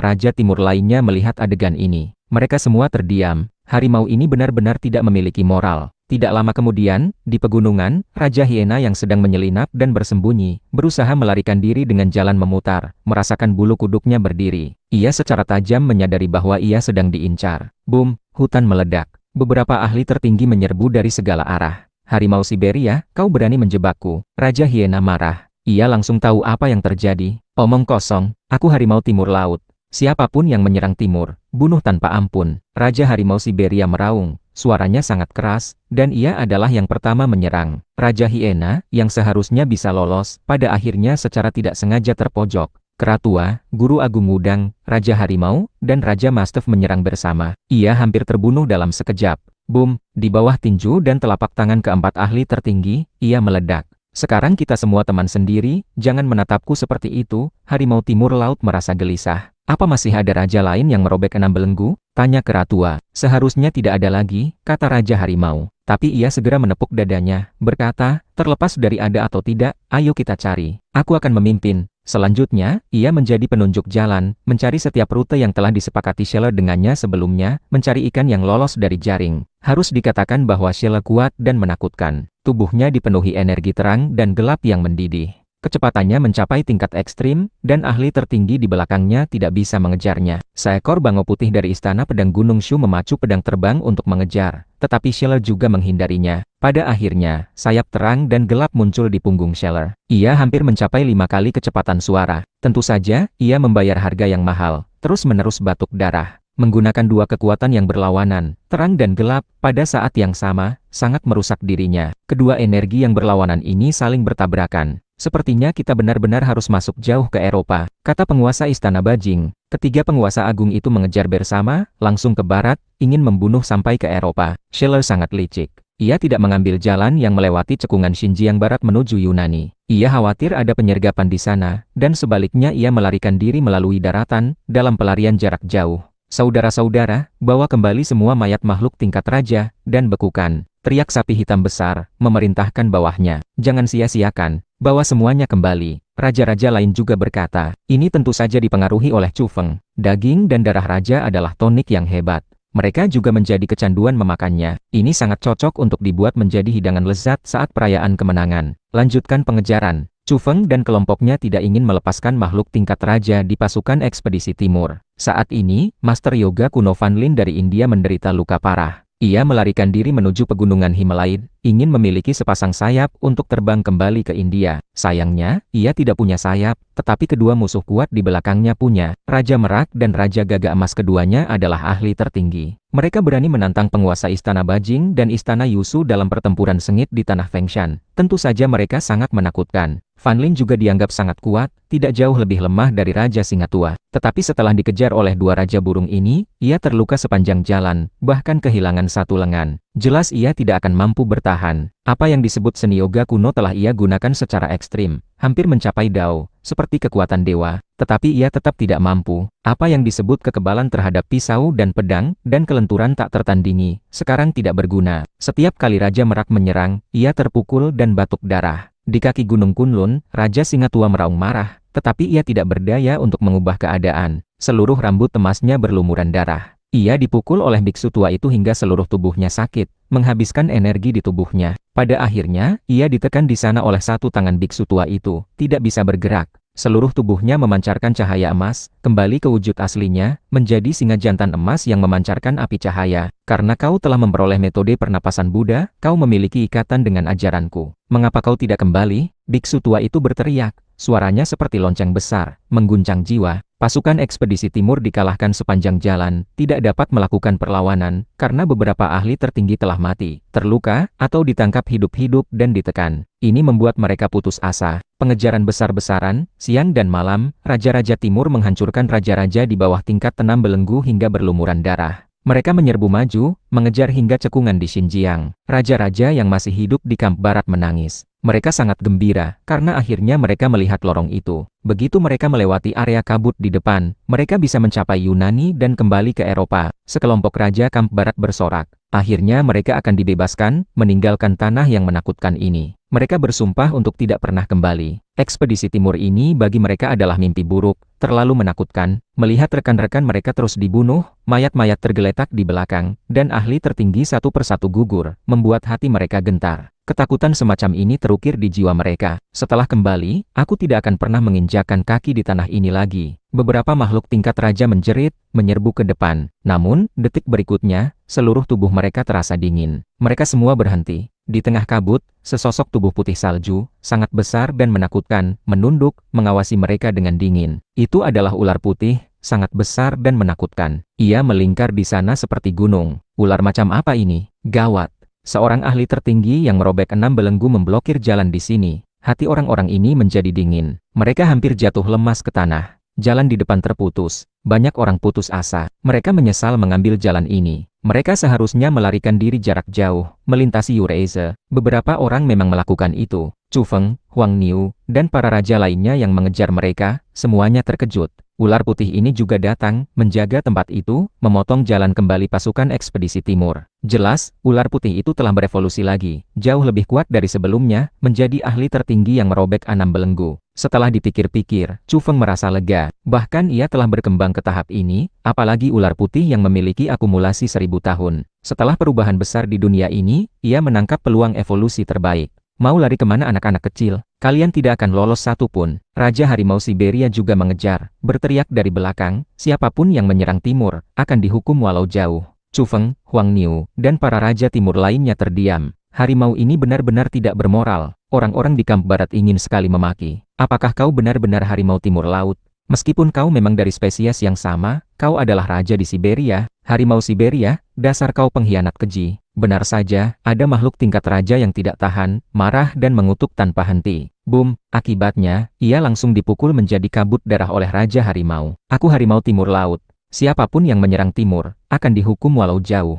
raja timur lainnya melihat adegan ini. Mereka semua terdiam. Harimau ini benar-benar tidak memiliki moral. Tidak lama kemudian, di pegunungan, Raja Hyena yang sedang menyelinap dan bersembunyi, berusaha melarikan diri dengan jalan memutar, merasakan bulu kuduknya berdiri. Ia secara tajam menyadari bahwa ia sedang diincar. Boom, hutan meledak. Beberapa ahli tertinggi menyerbu dari segala arah. Harimau Siberia, kau berani menjebakku. Raja Hyena marah. Ia langsung tahu apa yang terjadi. Omong kosong, aku harimau timur laut. Siapapun yang menyerang timur, bunuh tanpa ampun. Raja Harimau Siberia meraung, suaranya sangat keras, dan ia adalah yang pertama menyerang. Raja Hyena, yang seharusnya bisa lolos, pada akhirnya secara tidak sengaja terpojok. Keratua, Guru Agung Wudang, Raja Harimau, dan Raja Mastaf menyerang bersama. Ia hampir terbunuh dalam sekejap. Boom, di bawah tinju dan telapak tangan keempat ahli tertinggi, ia meledak. Sekarang kita semua teman sendiri, jangan menatapku seperti itu. Harimau timur laut merasa gelisah. Apa masih ada raja lain yang merobek 6 belenggu? Tanya Keratua. Seharusnya tidak ada lagi, kata Raja Harimau. Tapi ia segera menepuk dadanya, berkata, terlepas dari ada atau tidak, ayo kita cari. Aku akan memimpin. Selanjutnya, ia menjadi penunjuk jalan, mencari setiap rute yang telah disepakati Sheila dengannya sebelumnya, mencari ikan yang lolos dari jaring. Harus dikatakan bahwa Sheila kuat dan menakutkan. Tubuhnya dipenuhi energi terang dan gelap yang mendidih. Kecepatannya mencapai tingkat ekstrim, dan ahli tertinggi di belakangnya tidak bisa mengejarnya. Seekor bangau putih dari Istana Pedang Gunung Shu memacu pedang terbang untuk mengejar, tetapi Sheila juga menghindarinya. Pada akhirnya, sayap terang dan gelap muncul di punggung Sheila. Ia hampir mencapai 5 kali kecepatan suara. Tentu saja, ia membayar harga yang mahal, terus-menerus batuk darah. Menggunakan 2 kekuatan yang berlawanan, terang dan gelap, pada saat yang sama, sangat merusak dirinya. Kedua energi yang berlawanan ini saling bertabrakan. Sepertinya kita benar-benar harus masuk jauh ke Eropa, kata penguasa Istana Bajing. Ketiga penguasa agung itu mengejar bersama, langsung ke barat, ingin membunuh sampai ke Eropa. Sheila sangat licik. Ia tidak mengambil jalan yang melewati cekungan Xinjiang Barat menuju Yunani. Ia khawatir ada penyergapan di sana, dan sebaliknya ia melarikan diri melalui daratan, dalam pelarian jarak jauh. Saudara-saudara, bawa kembali semua mayat makhluk tingkat raja, dan bekukan. Teriak sapi hitam besar, memerintahkan bawahnya. Jangan sia-siakan, bawa semuanya kembali. Raja-raja lain juga berkata, ini tentu saja dipengaruhi oleh Chu Feng. Daging dan darah raja adalah tonik yang hebat. Mereka juga menjadi kecanduan memakannya. Ini sangat cocok untuk dibuat menjadi hidangan lezat saat perayaan kemenangan. Lanjutkan pengejaran. Chu Feng dan kelompoknya tidak ingin melepaskan makhluk tingkat raja di pasukan ekspedisi timur. Saat ini, Master Yoga kuno Fan Lin dari India menderita luka parah. Ia melarikan diri menuju pegunungan Himalaya, ingin memiliki sepasang sayap untuk terbang kembali ke India. Sayangnya, ia tidak punya sayap, tetapi kedua musuh kuat di belakangnya punya. Raja Merak dan Raja Gagak Emas keduanya adalah ahli tertinggi. Mereka berani menantang penguasa Istana Bajing dan Istana Yusu dalam pertempuran sengit di tanah Fengshan. Tentu saja mereka sangat menakutkan. Fan Lin juga dianggap sangat kuat, tidak jauh lebih lemah dari Raja Singa Tua. Tetapi setelah dikejar oleh 2 raja burung ini, ia terluka sepanjang jalan, bahkan kehilangan 1 lengan. Jelas ia tidak akan mampu bertahan. Apa yang disebut seni yoga kuno telah ia gunakan secara ekstrim, hampir mencapai Dao, seperti kekuatan dewa. Tetapi ia tetap tidak mampu. Apa yang disebut kekebalan terhadap pisau dan pedang, dan kelenturan tak tertandingi, sekarang tidak berguna. Setiap kali Raja Merak menyerang, ia terpukul dan batuk darah. Di kaki Gunung Kunlun, Raja Singa Tua meraung marah, tetapi ia tidak berdaya untuk mengubah keadaan. Seluruh rambut emasnya berlumuran darah. Ia dipukul oleh biksu tua itu hingga seluruh tubuhnya sakit, menghabiskan energi di tubuhnya. Pada akhirnya, ia ditekan di sana oleh satu tangan biksu tua itu, tidak bisa bergerak. Seluruh tubuhnya memancarkan cahaya emas, kembali ke wujud aslinya, menjadi singa jantan emas yang memancarkan api cahaya. Karena kau telah memperoleh metode pernapasan Buddha, kau memiliki ikatan dengan ajaranku. Mengapa kau tidak kembali? Biksu tua itu berteriak, suaranya seperti lonceng besar, mengguncang jiwa. Pasukan ekspedisi timur dikalahkan sepanjang jalan, tidak dapat melakukan perlawanan, karena beberapa ahli tertinggi telah mati, terluka, atau ditangkap hidup-hidup dan ditekan. Ini membuat mereka putus asa. Pengejaran besar-besaran, siang dan malam, raja-raja timur menghancurkan raja-raja di bawah tingkat tenam belenggu hingga berlumuran darah. Mereka menyerbu maju, mengejar hingga cekungan di Xinjiang. Raja-raja yang masih hidup di kamp barat menangis. Mereka sangat gembira, karena akhirnya mereka melihat lorong itu. Begitu mereka melewati area kabut di depan, mereka bisa mencapai Yunani dan kembali ke Eropa. Sekelompok raja kamp barat bersorak. Akhirnya mereka akan dibebaskan, meninggalkan tanah yang menakutkan ini. Mereka bersumpah untuk tidak pernah kembali. Ekspedisi timur ini bagi mereka adalah mimpi buruk, terlalu menakutkan. Melihat rekan-rekan mereka terus dibunuh, mayat-mayat tergeletak di belakang, dan ahli tertinggi satu persatu gugur, membuat hati mereka gentar. Ketakutan semacam ini terukir di jiwa mereka. Setelah kembali, aku tidak akan pernah menginjakkan kaki di tanah ini lagi. Beberapa makhluk tingkat raja menjerit, menyerbu ke depan. Namun, detik berikutnya, seluruh tubuh mereka terasa dingin. Mereka semua berhenti. Di tengah kabut, sesosok tubuh putih salju, sangat besar dan menakutkan, menunduk, mengawasi mereka dengan dingin. Itu adalah ular putih, sangat besar dan menakutkan. Ia melingkar di sana seperti gunung. Ular macam apa ini? Gawat! Seorang ahli tertinggi yang merobek 6 belenggu memblokir jalan di sini. Hati orang-orang ini menjadi dingin. Mereka hampir jatuh lemas ke tanah. Jalan di depan terputus. Banyak orang putus asa. Mereka menyesal mengambil jalan ini. Mereka seharusnya melarikan diri jarak jauh, melintasi Eurasia. Beberapa orang memang melakukan itu. Chu Feng, Huang Niu, dan para raja lainnya yang mengejar mereka, semuanya terkejut. Ular putih ini juga datang, menjaga tempat itu, memotong jalan kembali pasukan ekspedisi timur. Jelas, ular putih itu telah berevolusi lagi, jauh lebih kuat dari sebelumnya, menjadi ahli tertinggi yang merobek 6 belenggu. Setelah dipikir-pikir, Chu Feng merasa lega. Bahkan ia telah berkembang ke tahap ini, apalagi ular putih yang memiliki akumulasi 1000 tahun. Setelah perubahan besar di dunia ini, ia menangkap peluang evolusi terbaik. Mau lari kemana anak-anak kecil? Kalian tidak akan lolos satupun. Raja Harimau Siberia juga mengejar, berteriak dari belakang, siapapun yang menyerang timur, akan dihukum walau jauh. Chu Feng, Huang Niu, dan para raja timur lainnya terdiam. Harimau ini benar-benar tidak bermoral. Orang-orang di kamp barat ingin sekali memaki. Apakah kau benar-benar harimau timur laut? Meskipun kau memang dari spesies yang sama, kau adalah raja di Siberia, harimau Siberia, dasar kau pengkhianat keji. Benar saja, ada makhluk tingkat raja yang tidak tahan, marah dan mengutuk tanpa henti. Boom, akibatnya, ia langsung dipukul menjadi kabut darah oleh Raja Harimau. Aku harimau timur laut. Siapapun yang menyerang timur, akan dihukum walau jauh.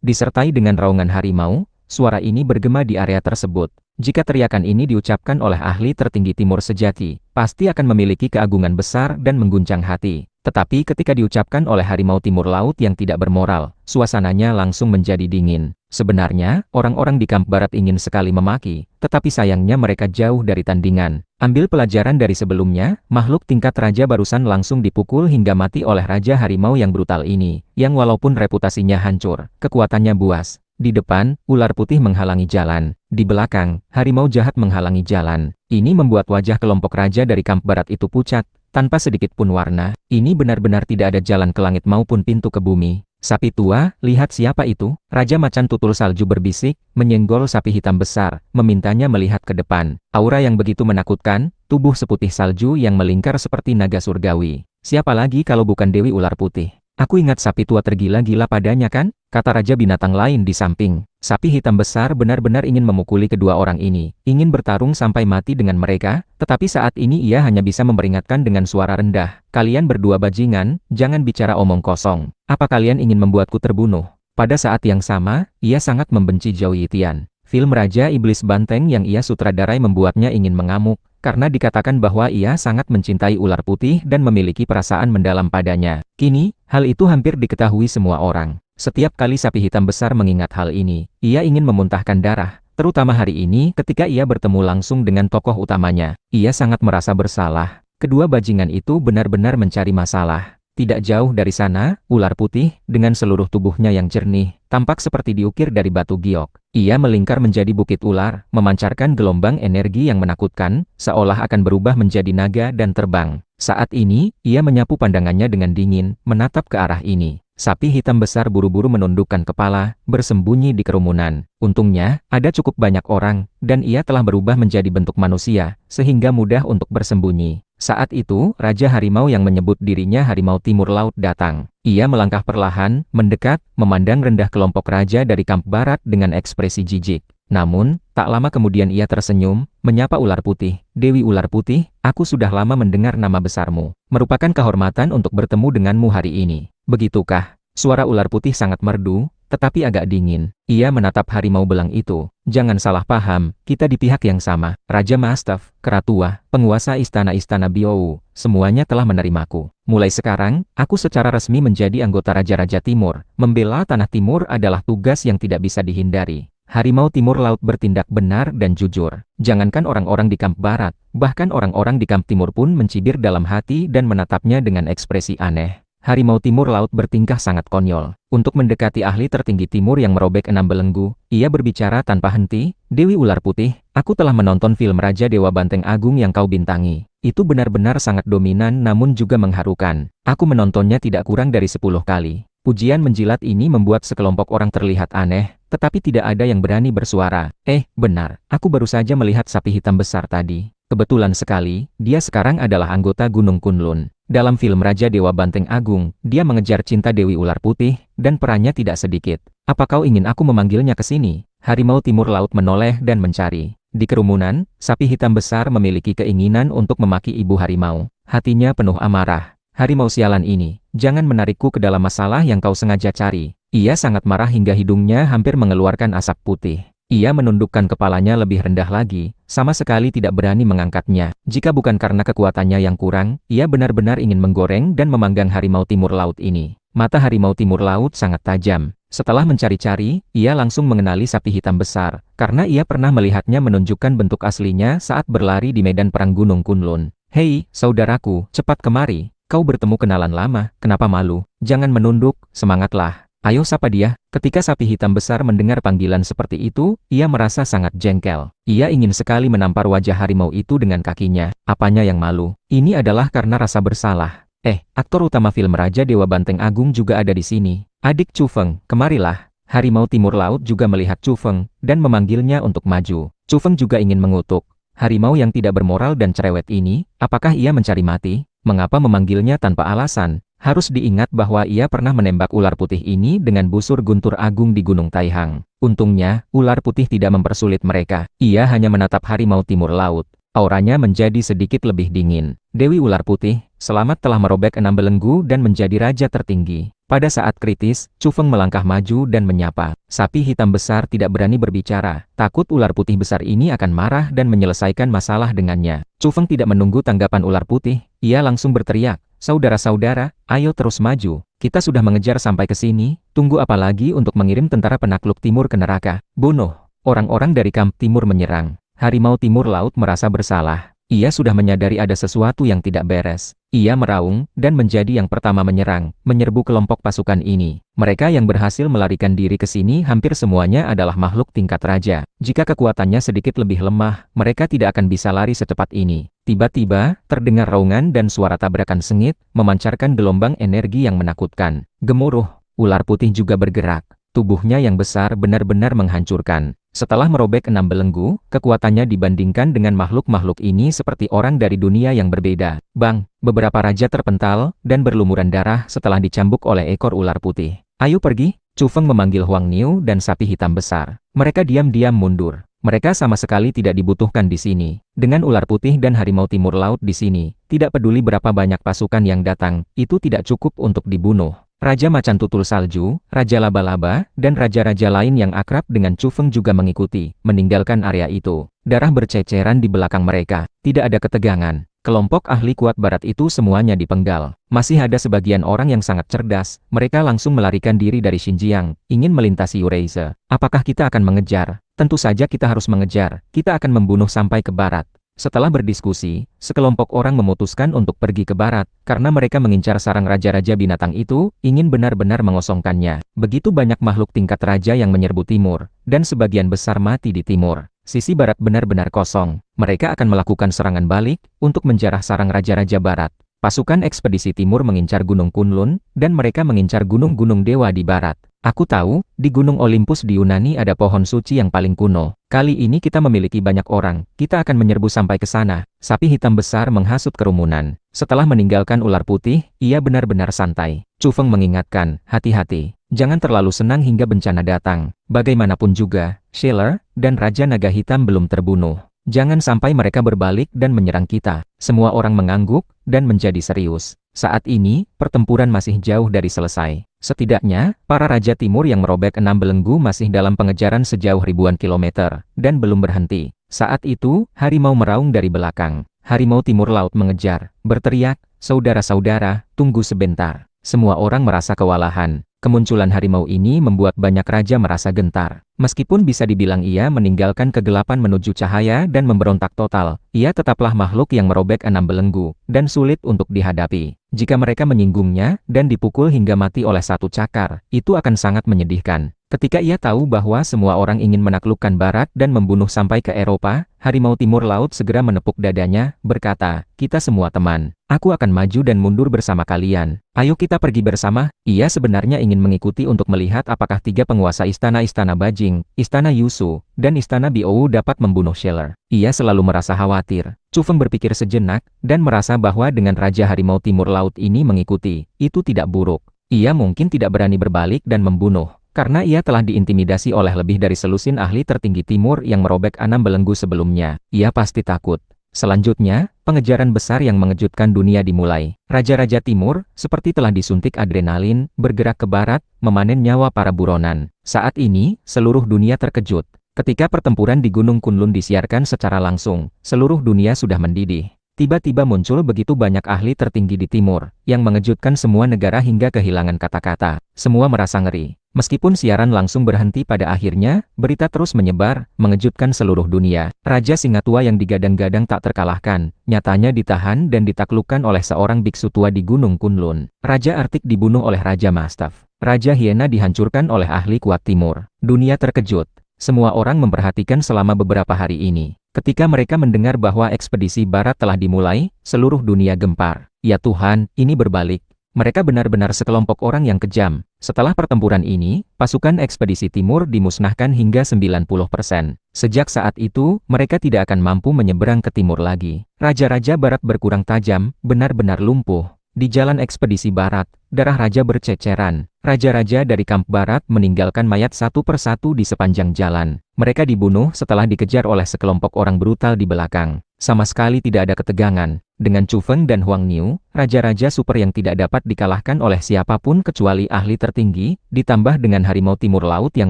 Disertai dengan raungan harimau, suara ini bergema di area tersebut. Jika teriakan ini diucapkan oleh ahli tertinggi timur sejati, pasti akan memiliki keagungan besar dan mengguncang hati. Tetapi ketika diucapkan oleh harimau timur laut yang tidak bermoral, suasananya langsung menjadi dingin. Sebenarnya, orang-orang di kamp barat ingin sekali memaki, tetapi sayangnya mereka jauh dari tandingan. Ambil pelajaran dari sebelumnya, makhluk tingkat raja barusan langsung dipukul hingga mati oleh Raja Harimau yang brutal ini, yang walaupun reputasinya hancur, kekuatannya buas. Di depan, ular putih menghalangi jalan. Di belakang, harimau jahat menghalangi jalan. Ini membuat wajah kelompok raja dari kamp barat itu pucat, tanpa sedikit pun warna. Ini benar-benar tidak ada jalan ke langit maupun pintu ke bumi. Sapi tua, lihat siapa itu? Raja Macan Tutul Salju berbisik, menyenggol sapi hitam besar, memintanya melihat ke depan. Aura yang begitu menakutkan, tubuh seputih salju yang melingkar seperti naga surgawi. Siapa lagi kalau bukan Dewi Ular Putih? Aku ingat sapi tua tergila-gila padanya kan? Kata raja binatang lain di samping. Sapi hitam besar benar-benar ingin memukuli kedua orang ini, ingin bertarung sampai mati dengan mereka, tetapi saat ini ia hanya bisa memperingatkan dengan suara rendah. Kalian berdua bajingan, jangan bicara omong kosong. Apa kalian ingin membuatku terbunuh? Pada saat yang sama, ia sangat membenci Zhao Yitian. Film Raja Iblis Banteng yang ia sutradarai membuatnya ingin mengamuk, karena dikatakan bahwa ia sangat mencintai ular putih dan memiliki perasaan mendalam padanya. Kini, hal itu hampir diketahui semua orang. Setiap kali sapi hitam besar mengingat hal ini, ia ingin memuntahkan darah, terutama hari ini ketika ia bertemu langsung dengan tokoh utamanya. Ia sangat merasa bersalah. Kedua bajingan itu benar-benar mencari masalah. Tidak jauh dari sana, ular putih, dengan seluruh tubuhnya yang jernih, tampak seperti diukir dari batu giok. Ia melingkar menjadi bukit ular, memancarkan gelombang energi yang menakutkan, seolah akan berubah menjadi naga dan terbang. Saat ini, ia menyapu pandangannya dengan dingin, menatap ke arah ini. Sapi hitam besar buru-buru menundukkan kepala, bersembunyi di kerumunan. Untungnya, ada cukup banyak orang, dan ia telah berubah menjadi bentuk manusia, sehingga mudah untuk bersembunyi. Saat itu, Raja Harimau yang menyebut dirinya Harimau Timur Laut datang. Ia melangkah perlahan, mendekat, memandang rendah kelompok raja dari kamp barat dengan ekspresi jijik. Namun, tak lama kemudian ia tersenyum, menyapa ular putih. Dewi Ular Putih, aku sudah lama mendengar nama besarmu. Merupakan kehormatan untuk bertemu denganmu hari ini. Begitukah? Suara ular putih sangat merdu, tetapi agak dingin. Ia menatap harimau belang itu. Jangan salah paham, kita di pihak yang sama. Raja Mastaf, Keratua, penguasa istana-istana Biou, semuanya telah menerimaku. Mulai sekarang, aku secara resmi menjadi anggota Raja-Raja Timur. Membela Tanah Timur adalah tugas yang tidak bisa dihindari. Harimau Timur Laut bertindak benar dan jujur. Jangankan orang-orang di kamp barat, bahkan orang-orang di kamp timur pun mencibir dalam hati dan menatapnya dengan ekspresi aneh. Harimau Timur Laut bertingkah sangat konyol. Untuk mendekati ahli tertinggi timur yang merobek 6 belenggu, ia berbicara tanpa henti, Dewi Ular Putih, aku telah menonton film Raja Dewa Banteng Agung yang kau bintangi. Itu benar-benar sangat dominan namun juga mengharukan. Aku menontonnya tidak kurang dari 10 kali. Pujian menjilat ini membuat sekelompok orang terlihat aneh, tetapi tidak ada yang berani bersuara. Benar, aku baru saja melihat sapi hitam besar tadi. Kebetulan sekali, dia sekarang adalah anggota Gunung Kunlun. Dalam film Raja Dewa Banteng Agung, dia mengejar cinta Dewi Ular Putih, dan perannya tidak sedikit. Apa kau ingin aku memanggilnya ke sini? Harimau Timur Laut menoleh dan mencari. Di kerumunan, sapi hitam besar memiliki keinginan untuk memaki ibu harimau. Hatinya penuh amarah. Harimau sialan ini, jangan menarikku ke dalam masalah yang kau sengaja cari. Ia sangat marah hingga hidungnya hampir mengeluarkan asap putih. Ia menundukkan kepalanya lebih rendah lagi, sama sekali tidak berani mengangkatnya. Jika bukan karena kekuatannya yang kurang, ia benar-benar ingin menggoreng dan memanggang harimau timur laut ini. Mata harimau timur laut sangat tajam. Setelah mencari-cari, ia langsung mengenali sapi hitam besar, karena ia pernah melihatnya menunjukkan bentuk aslinya saat berlari di medan perang Gunung Kunlun. Hei, saudaraku, cepat kemari. Kau bertemu kenalan lama, kenapa malu? Jangan menunduk, semangatlah. Ayo sapa dia. Ketika sapi hitam besar mendengar panggilan seperti itu, ia merasa sangat jengkel. Ia ingin sekali menampar wajah harimau itu dengan kakinya. Apanya yang malu? Ini adalah karena rasa bersalah. Aktor utama film Raja Dewa Banteng Agung juga ada di sini. Adik Chu Feng, kemarilah. Harimau Timur Laut juga melihat Chu Feng, dan memanggilnya untuk maju. Chu Feng juga ingin mengutuk. Harimau yang tidak bermoral dan cerewet ini, apakah ia mencari mati? Mengapa memanggilnya tanpa alasan? Harus diingat bahwa ia pernah menembak ular putih ini dengan busur guntur agung di Gunung Taihang. Untungnya, ular putih tidak mempersulit mereka. Ia hanya menatap harimau timur laut. Auranya menjadi sedikit lebih dingin. Dewi Ular Putih, selamat telah merobek 6 belenggu dan menjadi raja tertinggi. Pada saat kritis, Chu Feng melangkah maju dan menyapa. Sapi hitam besar tidak berani berbicara. Takut ular putih besar ini akan marah dan menyelesaikan masalah dengannya. Chu Feng tidak menunggu tanggapan ular putih. Ia langsung berteriak. Saudara-saudara, ayo terus maju. Kita sudah mengejar sampai ke sini, tunggu apa lagi untuk mengirim tentara penakluk timur ke neraka? Bunuh! Orang-orang dari kamp timur menyerang. Harimau Timur Laut merasa bersalah. Ia sudah menyadari ada sesuatu yang tidak beres. Ia meraung, dan menjadi yang pertama menyerbu kelompok pasukan ini. Mereka yang berhasil melarikan diri ke sini hampir semuanya adalah makhluk tingkat raja. Jika kekuatannya sedikit lebih lemah, mereka tidak akan bisa lari secepat ini. Tiba-tiba, terdengar raungan dan suara tabrakan sengit, memancarkan gelombang energi yang menakutkan. Gemuruh, ular putih juga bergerak. Tubuhnya yang besar benar-benar menghancurkan. Setelah merobek 6 belenggu, kekuatannya dibandingkan dengan makhluk-makhluk ini seperti orang dari dunia yang berbeda. Bang, beberapa raja terpental, dan berlumuran darah setelah dicambuk oleh ekor ular putih. Ayo pergi, Chu Feng memanggil Huang Niu dan sapi hitam besar. Mereka diam-diam mundur. Mereka sama sekali tidak dibutuhkan di sini. Dengan ular putih dan harimau timur laut di sini, tidak peduli berapa banyak pasukan yang datang, itu tidak cukup untuk dibunuh. Raja Macan Tutul Salju, Raja Laba-Laba, dan raja-raja lain yang akrab dengan Chu Feng juga mengikuti, meninggalkan area itu. Darah berceceran di belakang mereka. Tidak ada ketegangan. Kelompok ahli kuat barat itu semuanya dipenggal. Masih ada sebagian orang yang sangat cerdas. Mereka langsung melarikan diri dari Xinjiang, ingin melintasi Ureize. Apakah kita akan mengejar? Tentu saja kita harus mengejar. Kita akan membunuh sampai ke barat. Setelah berdiskusi, sekelompok orang memutuskan untuk pergi ke barat, karena mereka mengincar sarang raja-raja binatang itu, ingin benar-benar mengosongkannya. Begitu banyak makhluk tingkat raja yang menyerbu timur, dan sebagian besar mati di timur. Sisi barat benar-benar kosong. Mereka akan melakukan serangan balik, untuk menjarah sarang raja-raja barat. Pasukan ekspedisi timur mengincar Gunung Kunlun, dan mereka mengincar gunung-gunung dewa di barat. Aku tahu, di Gunung Olympus di Yunani ada pohon suci yang paling kuno. Kali ini kita memiliki banyak orang, kita akan menyerbu sampai ke sana. Sapi hitam besar menghasut kerumunan. Setelah meninggalkan ular putih, ia benar-benar santai. Chu Feng mengingatkan, hati-hati. Jangan terlalu senang hingga bencana datang. Bagaimanapun juga, Schiller dan Raja Naga Hitam belum terbunuh. Jangan sampai mereka berbalik dan menyerang kita. Semua orang mengangguk dan menjadi serius. Saat ini, pertempuran masih jauh dari selesai. Setidaknya, para Raja Timur yang merobek 6 belenggu masih dalam pengejaran sejauh ribuan kilometer, dan belum berhenti. Saat itu, harimau meraung dari belakang. Harimau Timur Laut mengejar, berteriak, "Saudara-saudara, tunggu sebentar." Semua orang merasa kewalahan. Kemunculan harimau ini membuat banyak raja merasa gentar. Meskipun bisa dibilang ia meninggalkan kegelapan menuju cahaya dan memberontak total, ia tetaplah makhluk yang merobek 6 belenggu, dan sulit untuk dihadapi. Jika mereka menyinggungnya, dan dipukul hingga mati oleh satu cakar, itu akan sangat menyedihkan. Ketika ia tahu bahwa semua orang ingin menaklukkan barat dan membunuh sampai ke Eropa, harimau Timur Laut segera menepuk dadanya, berkata, "Kita semua teman. Aku akan maju dan mundur bersama kalian. Ayo kita pergi bersama." Ia sebenarnya ingin mengikuti untuk melihat apakah 3 penguasa istana-istana Bajing, Istana Yusu, dan Istana Biou dapat membunuh Schiller. Ia selalu merasa khawatir. Chu Feng berpikir sejenak, dan merasa bahwa dengan Raja Harimau Timur Laut ini mengikuti, itu tidak buruk. Ia mungkin tidak berani berbalik dan membunuh. Karena ia telah diintimidasi oleh lebih dari selusin ahli tertinggi timur yang merobek 6 belenggu sebelumnya, ia pasti takut. Selanjutnya, pengejaran besar yang mengejutkan dunia dimulai. Raja-raja timur, seperti telah disuntik adrenalin, bergerak ke barat, memanen nyawa para buronan. Saat ini, seluruh dunia terkejut. Ketika pertempuran di Gunung Kunlun disiarkan secara langsung, seluruh dunia sudah mendidih. Tiba-tiba muncul begitu banyak ahli tertinggi di timur, yang mengejutkan semua negara hingga kehilangan kata-kata. Semua merasa ngeri. Meskipun siaran langsung berhenti pada akhirnya, berita terus menyebar, mengejutkan seluruh dunia. Raja Singa Tua yang digadang-gadang tak terkalahkan, nyatanya ditahan dan ditaklukkan oleh seorang biksu tua di Gunung Kunlun. Raja Artik dibunuh oleh Raja Mastaf. Raja Hiena dihancurkan oleh ahli kuat timur. Dunia terkejut. Semua orang memperhatikan selama beberapa hari ini. Ketika mereka mendengar bahwa ekspedisi barat telah dimulai, seluruh dunia gempar. Ya Tuhan, ini berbalik. Mereka benar-benar sekelompok orang yang kejam. Setelah pertempuran ini, pasukan ekspedisi timur dimusnahkan hingga 90%. Sejak saat itu, mereka tidak akan mampu menyeberang ke timur lagi. Raja-raja barat berkurang tajam, benar-benar lumpuh. Di jalan ekspedisi barat, darah raja berceceran. Raja-raja dari kamp barat meninggalkan mayat satu persatu di sepanjang jalan. Mereka dibunuh setelah dikejar oleh sekelompok orang brutal di belakang. Sama sekali tidak ada ketegangan. Dengan Chu Feng dan Huang Niu, raja-raja super yang tidak dapat dikalahkan oleh siapapun kecuali ahli tertinggi, ditambah dengan harimau timur laut yang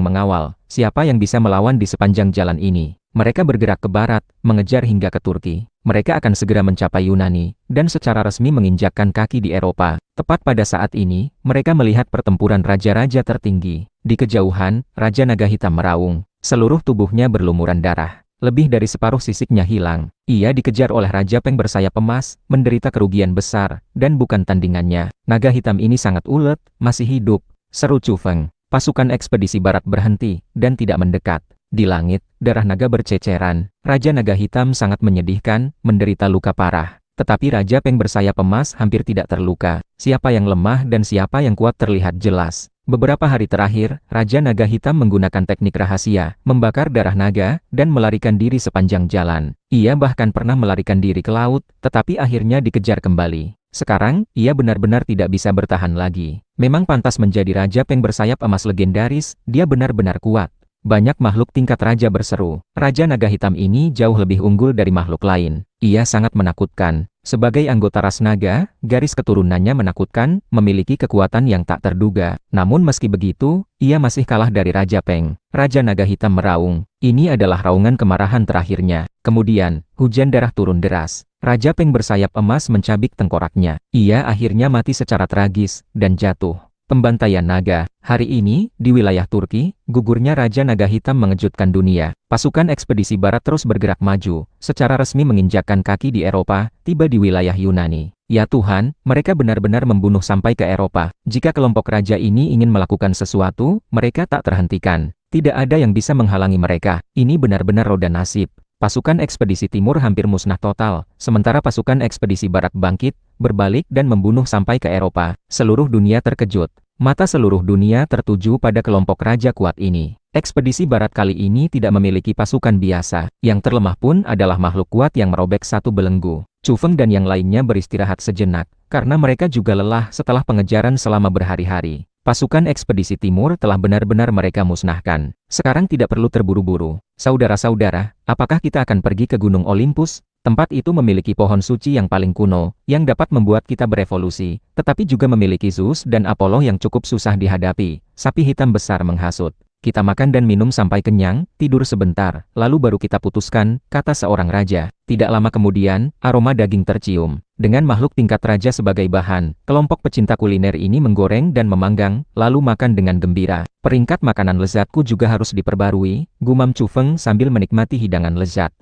mengawal. Siapa yang bisa melawan di sepanjang jalan ini? Mereka bergerak ke barat, mengejar hingga ke Turki. Mereka akan segera mencapai Yunani, dan secara resmi menginjakkan kaki di Eropa. Tepat pada saat ini, mereka melihat pertempuran raja-raja tertinggi. Di kejauhan, Raja Naga Hitam meraung. Seluruh tubuhnya berlumuran darah. Lebih dari separuh sisiknya hilang. Ia dikejar oleh Raja Peng bersayap emas, menderita kerugian besar, dan bukan tandingannya. Naga hitam ini sangat ulet, masih hidup, seru Chu Feng. Pasukan ekspedisi barat berhenti, dan tidak mendekat. Di langit, darah naga berceceran. Raja Naga Hitam sangat menyedihkan, menderita luka parah. Tetapi Raja Peng bersayap emas hampir tidak terluka. Siapa yang lemah dan siapa yang kuat terlihat jelas. Beberapa hari terakhir, Raja Naga Hitam menggunakan teknik rahasia, membakar darah naga, dan melarikan diri sepanjang jalan. Ia bahkan pernah melarikan diri ke laut, tetapi akhirnya dikejar kembali. Sekarang, ia benar-benar tidak bisa bertahan lagi. Memang pantas menjadi Raja Peng bersayap emas legendaris, dia benar-benar kuat. Banyak makhluk tingkat raja berseru. Raja Naga Hitam ini jauh lebih unggul dari makhluk lain. Ia sangat menakutkan. Sebagai anggota ras naga, garis keturunannya menakutkan, memiliki kekuatan yang tak terduga. Namun meski begitu, ia masih kalah dari Raja Peng. Raja Naga Hitam meraung. Ini adalah raungan kemarahan terakhirnya. Kemudian, hujan darah turun deras. Raja Peng bersayap emas mencabik tengkoraknya. Ia akhirnya mati secara tragis, dan jatuh. Pembantaian naga. Hari ini, di wilayah Turki, gugurnya Raja Naga Hitam mengejutkan dunia. Pasukan ekspedisi barat terus bergerak maju, secara resmi menginjakkan kaki di Eropa, tiba di wilayah Yunani. Ya Tuhan, mereka benar-benar membunuh sampai ke Eropa. Jika kelompok raja ini ingin melakukan sesuatu, mereka tak terhentikan. Tidak ada yang bisa menghalangi mereka. Ini benar-benar roda nasib. Pasukan ekspedisi timur hampir musnah total, sementara pasukan ekspedisi barat bangkit, berbalik dan membunuh sampai ke Eropa. Seluruh dunia terkejut. Mata seluruh dunia tertuju pada kelompok raja kuat ini. Ekspedisi barat kali ini tidak memiliki pasukan biasa. Yang terlemah pun adalah makhluk kuat yang merobek satu belenggu. Chu Feng dan yang lainnya beristirahat sejenak, karena mereka juga lelah setelah pengejaran selama berhari-hari. Pasukan ekspedisi timur telah benar-benar mereka musnahkan. Sekarang tidak perlu terburu-buru. Saudara-saudara, apakah kita akan pergi ke Gunung Olympus? Tempat itu memiliki pohon suci yang paling kuno, yang dapat membuat kita berevolusi, tetapi juga memiliki Zeus dan Apollo yang cukup susah dihadapi. Sapi hitam besar menghasut. Kita makan dan minum sampai kenyang, tidur sebentar, lalu baru kita putuskan, kata seorang raja. Tidak lama kemudian, aroma daging tercium. Dengan makhluk tingkat raja sebagai bahan, kelompok pecinta kuliner ini menggoreng dan memanggang, lalu makan dengan gembira. Peringkat makanan lezatku juga harus diperbarui, gumam Chu Feng sambil menikmati hidangan lezat.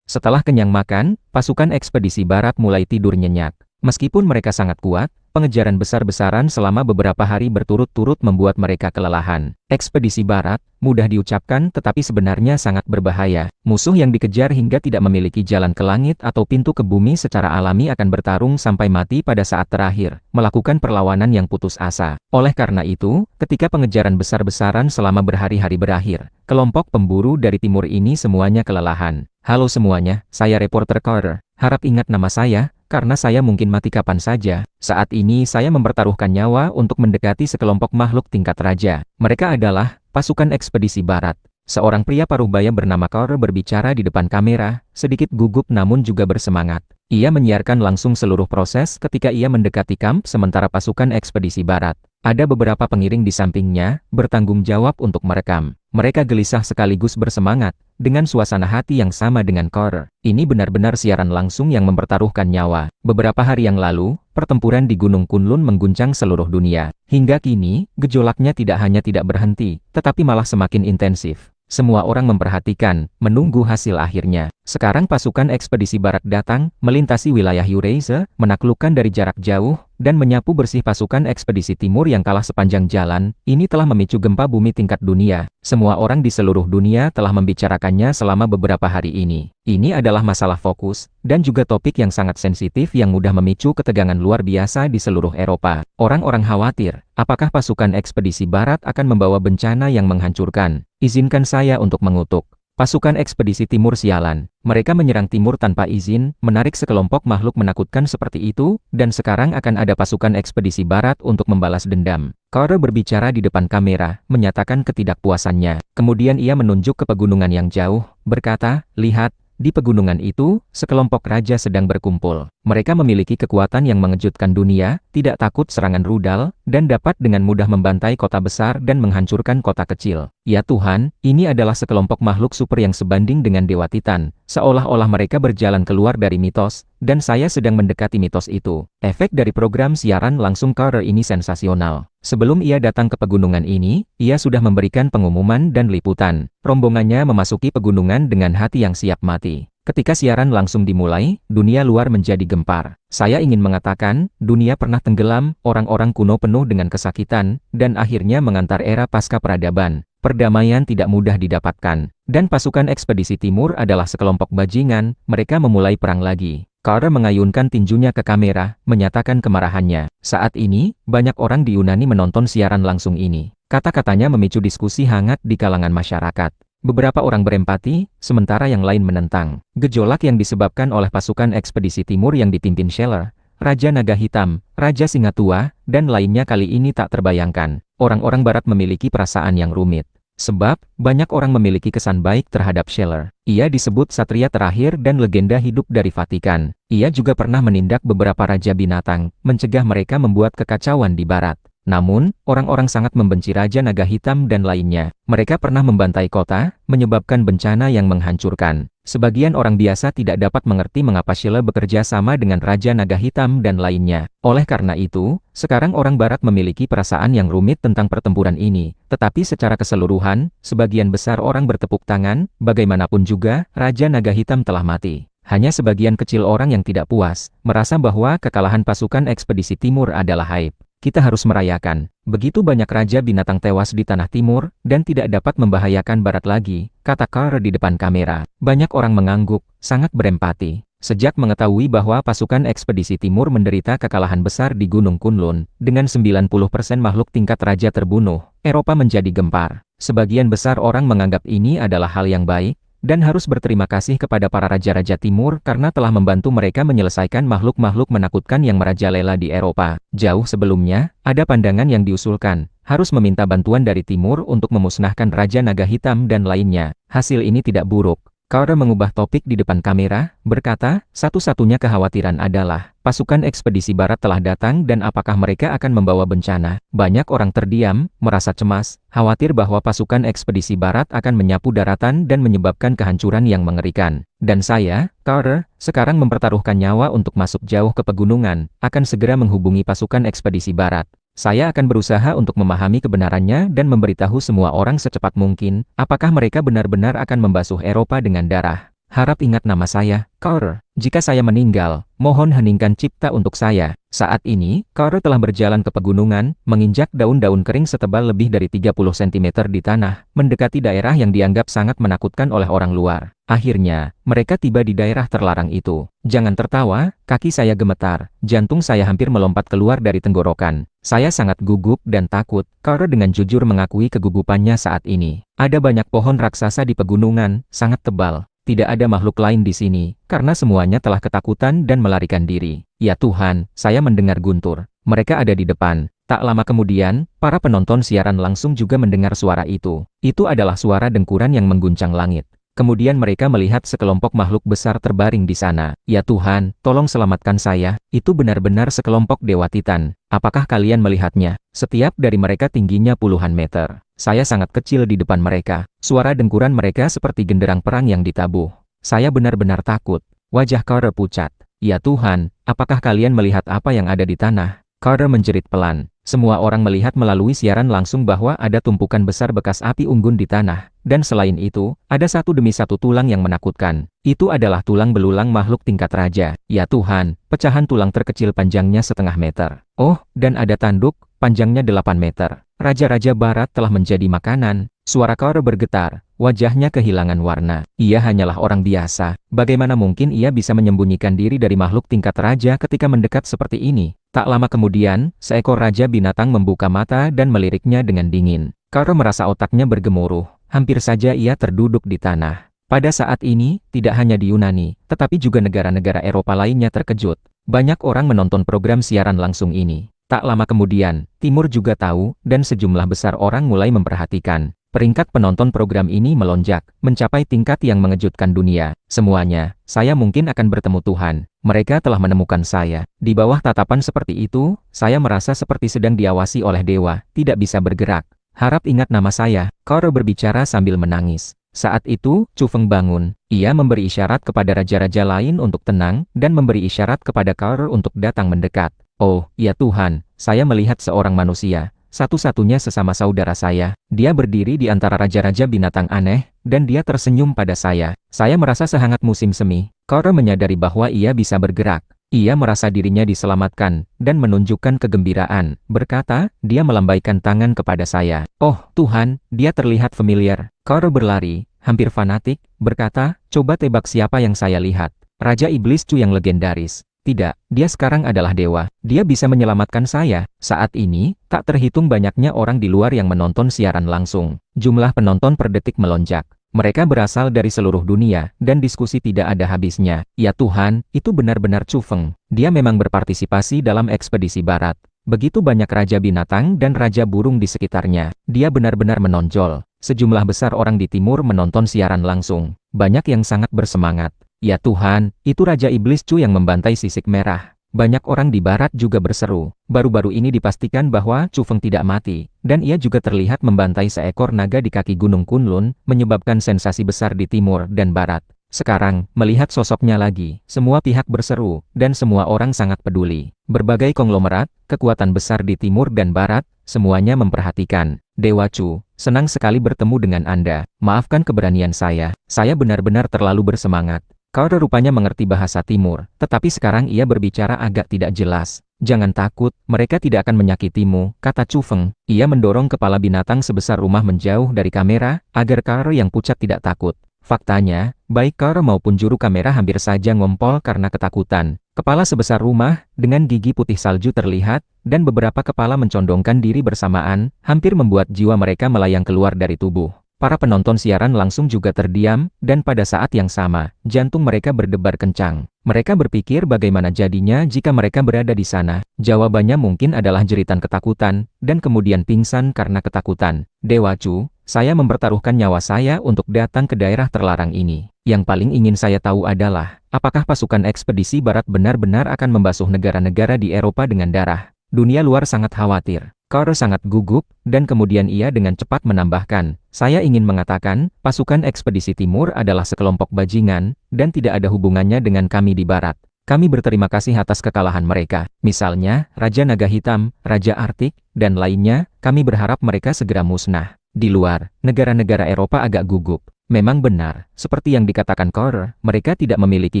Setelah kenyang makan, pasukan ekspedisi barat mulai tidur nyenyak. Meskipun mereka sangat kuat, pengejaran besar-besaran selama beberapa hari berturut-turut membuat mereka kelelahan. Ekspedisi barat, mudah diucapkan tetapi sebenarnya sangat berbahaya. Musuh yang dikejar hingga tidak memiliki jalan ke langit atau pintu ke bumi secara alami akan bertarung sampai mati pada saat terakhir, melakukan perlawanan yang putus asa. Oleh karena itu, ketika pengejaran besar-besaran selama berhari-hari berakhir, kelompok pemburu dari timur ini semuanya kelelahan. Halo semuanya, saya reporter Carter. Harap ingat nama saya, karena saya mungkin mati kapan saja. Saat ini saya mempertaruhkan nyawa untuk mendekati sekelompok makhluk tingkat raja. Mereka adalah pasukan ekspedisi barat. Seorang pria paruh baya bernama Carter berbicara di depan kamera, sedikit gugup namun juga bersemangat. Ia menyiarkan langsung seluruh proses ketika ia mendekati kamp sementara pasukan ekspedisi barat. Ada beberapa pengiring di sampingnya, bertanggung jawab untuk merekam. Mereka gelisah sekaligus bersemangat, dengan suasana hati yang sama dengan Carter. Ini benar-benar siaran langsung yang mempertaruhkan nyawa. Beberapa hari yang lalu, pertempuran di Gunung Kunlun mengguncang seluruh dunia. Hingga kini, gejolaknya tidak hanya tidak berhenti, tetapi malah semakin intensif. Semua orang memperhatikan, menunggu hasil akhirnya. Sekarang pasukan ekspedisi barat datang, melintasi wilayah Eurasia, menaklukkan dari jarak jauh, dan menyapu bersih pasukan ekspedisi timur yang kalah sepanjang jalan. Ini telah memicu gempa bumi tingkat dunia. Semua orang di seluruh dunia telah membicarakannya selama beberapa hari ini. Ini adalah masalah fokus, dan juga topik yang sangat sensitif yang mudah memicu ketegangan luar biasa di seluruh Eropa. Orang-orang khawatir, apakah pasukan ekspedisi barat akan membawa bencana yang menghancurkan? Izinkan saya untuk mengutuk. Pasukan ekspedisi timur sialan. Mereka menyerang timur tanpa izin, menarik sekelompok makhluk menakutkan seperti itu, dan sekarang akan ada pasukan ekspedisi barat untuk membalas dendam. Carter berbicara di depan kamera, menyatakan ketidakpuasannya. Kemudian ia menunjuk ke pegunungan yang jauh, berkata, lihat, di pegunungan itu, sekelompok raja sedang berkumpul. Mereka memiliki kekuatan yang mengejutkan dunia, tidak takut serangan rudal, dan dapat dengan mudah membantai kota besar dan menghancurkan kota kecil. Ya Tuhan, ini adalah sekelompok makhluk super yang sebanding dengan Dewa Titan, seolah-olah mereka berjalan keluar dari mitos, dan saya sedang mendekati mitos itu. Efek dari program siaran langsung Carter ini sensasional. Sebelum ia datang ke pegunungan ini, ia sudah memberikan pengumuman dan liputan. Rombongannya memasuki pegunungan dengan hati yang siap mati. Ketika siaran langsung dimulai, dunia luar menjadi gempar. Saya ingin mengatakan, dunia pernah tenggelam, orang-orang kuno penuh dengan kesakitan, dan akhirnya mengantar era pasca peradaban. Perdamaian tidak mudah didapatkan. Dan pasukan ekspedisi timur adalah sekelompok bajingan, mereka memulai perang lagi. Carter mengayunkan tinjunya ke kamera, menyatakan kemarahannya. Saat ini, banyak orang di Yunani menonton siaran langsung ini. Kata-katanya memicu diskusi hangat di kalangan masyarakat. Beberapa orang berempati, sementara yang lain menentang. Gejolak yang disebabkan oleh pasukan ekspedisi timur yang dipimpin Scheller, Raja Naga Hitam, Raja Singa Tua, dan lainnya kali ini tak terbayangkan. Orang-orang barat memiliki perasaan yang rumit. Sebab, banyak orang memiliki kesan baik terhadap Scheller. Ia disebut satria terakhir dan legenda hidup dari Vatikan. Ia juga pernah menindak beberapa raja binatang, mencegah mereka membuat kekacauan di barat. Namun, orang-orang sangat membenci Raja Naga Hitam dan lainnya. Mereka pernah membantai kota, menyebabkan bencana yang menghancurkan. Sebagian orang biasa tidak dapat mengerti mengapa Sheila bekerja sama dengan Raja Naga Hitam dan lainnya. Oleh karena itu, sekarang orang Barat memiliki perasaan yang rumit tentang pertempuran ini. Tetapi secara keseluruhan, sebagian besar orang bertepuk tangan, bagaimanapun juga, Raja Naga Hitam telah mati. Hanya sebagian kecil orang yang tidak puas, merasa bahwa kekalahan pasukan ekspedisi timur adalah aib. Kita harus merayakan. Begitu banyak raja binatang tewas di tanah timur, dan tidak dapat membahayakan barat lagi, kata Carter di depan kamera. Banyak orang mengangguk, sangat berempati. Sejak mengetahui bahwa pasukan ekspedisi timur menderita kekalahan besar di Gunung Kunlun, dengan 90% makhluk tingkat raja terbunuh, Eropa menjadi gempar. Sebagian besar orang menganggap ini adalah hal yang baik, dan harus berterima kasih kepada para raja-raja timur karena telah membantu mereka menyelesaikan makhluk-makhluk menakutkan yang merajalela di Eropa. Jauh sebelumnya, ada pandangan yang diusulkan, harus meminta bantuan dari timur untuk memusnahkan Raja Naga Hitam dan lainnya. Hasil ini tidak buruk. Carter mengubah topik di depan kamera, berkata, satu-satunya kekhawatiran adalah, pasukan ekspedisi barat telah datang dan apakah mereka akan membawa bencana. Banyak orang terdiam, merasa cemas, khawatir bahwa pasukan ekspedisi barat akan menyapu daratan dan menyebabkan kehancuran yang mengerikan. Dan saya, Carter, sekarang mempertaruhkan nyawa untuk masuk jauh ke pegunungan, akan segera menghubungi pasukan ekspedisi barat. Saya akan berusaha untuk memahami kebenarannya dan memberitahu semua orang secepat mungkin, apakah mereka benar-benar akan membasuh Eropa dengan darah. Harap ingat nama saya, Carter. Jika saya meninggal, mohon heningkan cipta untuk saya. Saat ini, Carter telah berjalan ke pegunungan, menginjak daun-daun kering setebal lebih dari 30 cm di tanah, mendekati daerah yang dianggap sangat menakutkan oleh orang luar. Akhirnya, mereka tiba di daerah terlarang itu. Jangan tertawa, kaki saya gemetar, jantung saya hampir melompat keluar dari tenggorokan. Saya sangat gugup dan takut, Carter dengan jujur mengakui kegugupannya saat ini. Ada banyak pohon raksasa di pegunungan, sangat tebal. Tidak ada makhluk lain di sini, karena semuanya telah ketakutan dan melarikan diri. Ya Tuhan, saya mendengar guntur. Mereka ada di depan. Tak lama kemudian, para penonton siaran langsung juga mendengar suara itu. Itu adalah suara dengkuran yang mengguncang langit. Kemudian mereka melihat sekelompok makhluk besar terbaring di sana. Ya Tuhan, tolong selamatkan saya. Itu benar-benar sekelompok dewa Titan. Apakah kalian melihatnya? Setiap dari mereka tingginya puluhan meter. Saya sangat kecil di depan mereka. Suara dengkuran mereka seperti genderang perang yang ditabuh. Saya benar-benar takut. Wajah Carter pucat. Ya Tuhan, apakah kalian melihat apa yang ada di tanah? Carter menjerit pelan. Semua orang melihat melalui siaran langsung bahwa ada tumpukan besar bekas api unggun di tanah. Dan selain itu, ada satu demi satu tulang yang menakutkan. Itu adalah tulang belulang makhluk tingkat raja. Ya Tuhan, pecahan tulang terkecil panjangnya setengah meter. Oh, dan ada tanduk, panjangnya 8 meter. Raja-raja barat telah menjadi makanan. Suara Carter bergetar, wajahnya kehilangan warna. Ia hanyalah orang biasa. Bagaimana mungkin ia bisa menyembunyikan diri dari makhluk tingkat raja ketika mendekat seperti ini? Tak lama kemudian, seekor raja binatang membuka mata dan meliriknya dengan dingin. Carter merasa otaknya bergemuruh. Hampir saja ia terduduk di tanah. Pada saat ini, tidak hanya di Yunani, tetapi juga negara-negara Eropa lainnya terkejut. Banyak orang menonton program siaran langsung ini. Tak lama kemudian, Timur juga tahu, dan sejumlah besar orang mulai memperhatikan. Peringkat penonton program ini melonjak, mencapai tingkat yang mengejutkan dunia. Semuanya, saya mungkin akan bertemu Tuhan. Mereka telah menemukan saya. Di bawah tatapan seperti itu, saya merasa seperti sedang diawasi oleh dewa, tidak bisa bergerak. Harap ingat nama saya, Carter berbicara sambil menangis. Saat itu, Chu Feng bangun. Ia memberi isyarat kepada raja-raja lain untuk tenang, dan memberi isyarat kepada Carter untuk datang mendekat. Oh, ya Tuhan, saya melihat seorang manusia, satu-satunya sesama saudara saya. Dia berdiri di antara raja-raja binatang aneh, dan dia tersenyum pada saya. Saya merasa sehangat musim semi. Carter menyadari bahwa ia bisa bergerak. Ia merasa dirinya diselamatkan, dan menunjukkan kegembiraan. Berkata, dia melambaikan tangan kepada saya. Oh, Tuhan, dia terlihat familiar. Carter berlari, hampir fanatik, berkata, coba tebak siapa yang saya lihat. Raja Iblis Chu yang legendaris. Tidak, dia sekarang adalah dewa. Dia bisa menyelamatkan saya. Saat ini, tak terhitung banyaknya orang di luar yang menonton siaran langsung. Jumlah penonton per detik melonjak. Mereka berasal dari seluruh dunia, dan diskusi tidak ada habisnya. Ya Tuhan, itu benar-benar Chu Feng. Dia memang berpartisipasi dalam ekspedisi barat. Begitu banyak raja binatang dan raja burung di sekitarnya. Dia benar-benar menonjol. Sejumlah besar orang di timur menonton siaran langsung. Banyak yang sangat bersemangat. Ya Tuhan, itu Raja Iblis Chu yang membantai sisik merah. Banyak orang di barat juga berseru. Baru-baru ini dipastikan bahwa Chu Feng tidak mati, dan ia juga terlihat membantai seekor naga di kaki Gunung Kunlun, menyebabkan sensasi besar di timur dan barat. Sekarang, melihat sosoknya lagi, semua pihak berseru, dan semua orang sangat peduli. Berbagai konglomerat, kekuatan besar di timur dan barat, semuanya memperhatikan. Dewa Chu, senang sekali bertemu dengan Anda. Maafkan keberanian saya benar-benar terlalu bersemangat. Kau rupanya mengerti bahasa timur, tetapi sekarang ia berbicara agak tidak jelas. Jangan takut, mereka tidak akan menyakitimu, kata Chu Feng. Ia mendorong kepala binatang sebesar rumah menjauh dari kamera, agar Karo yang pucat tidak takut. Faktanya, baik Karo maupun juru kamera hampir saja ngompol karena ketakutan. Kepala sebesar rumah, dengan gigi putih salju terlihat, dan beberapa kepala mencondongkan diri bersamaan, hampir membuat jiwa mereka melayang keluar dari tubuh. Para penonton siaran langsung juga terdiam, dan pada saat yang sama, jantung mereka berdebar kencang. Mereka berpikir bagaimana jadinya jika mereka berada di sana. Jawabannya mungkin adalah jeritan ketakutan, dan kemudian pingsan karena ketakutan. Dewa Chu, saya mempertaruhkan nyawa saya untuk datang ke daerah terlarang ini. Yang paling ingin saya tahu adalah, apakah pasukan ekspedisi barat benar-benar akan membasuh negara-negara di Eropa dengan darah? Dunia luar sangat khawatir. Karo sangat gugup, dan kemudian ia dengan cepat menambahkan, saya ingin mengatakan, pasukan ekspedisi timur adalah sekelompok bajingan, dan tidak ada hubungannya dengan kami di barat. Kami berterima kasih atas kekalahan mereka. Misalnya, Raja Naga Hitam, Raja Arktik, dan lainnya, kami berharap mereka segera musnah. Di luar, negara-negara Eropa agak gugup. Memang benar, seperti yang dikatakan Kor, mereka tidak memiliki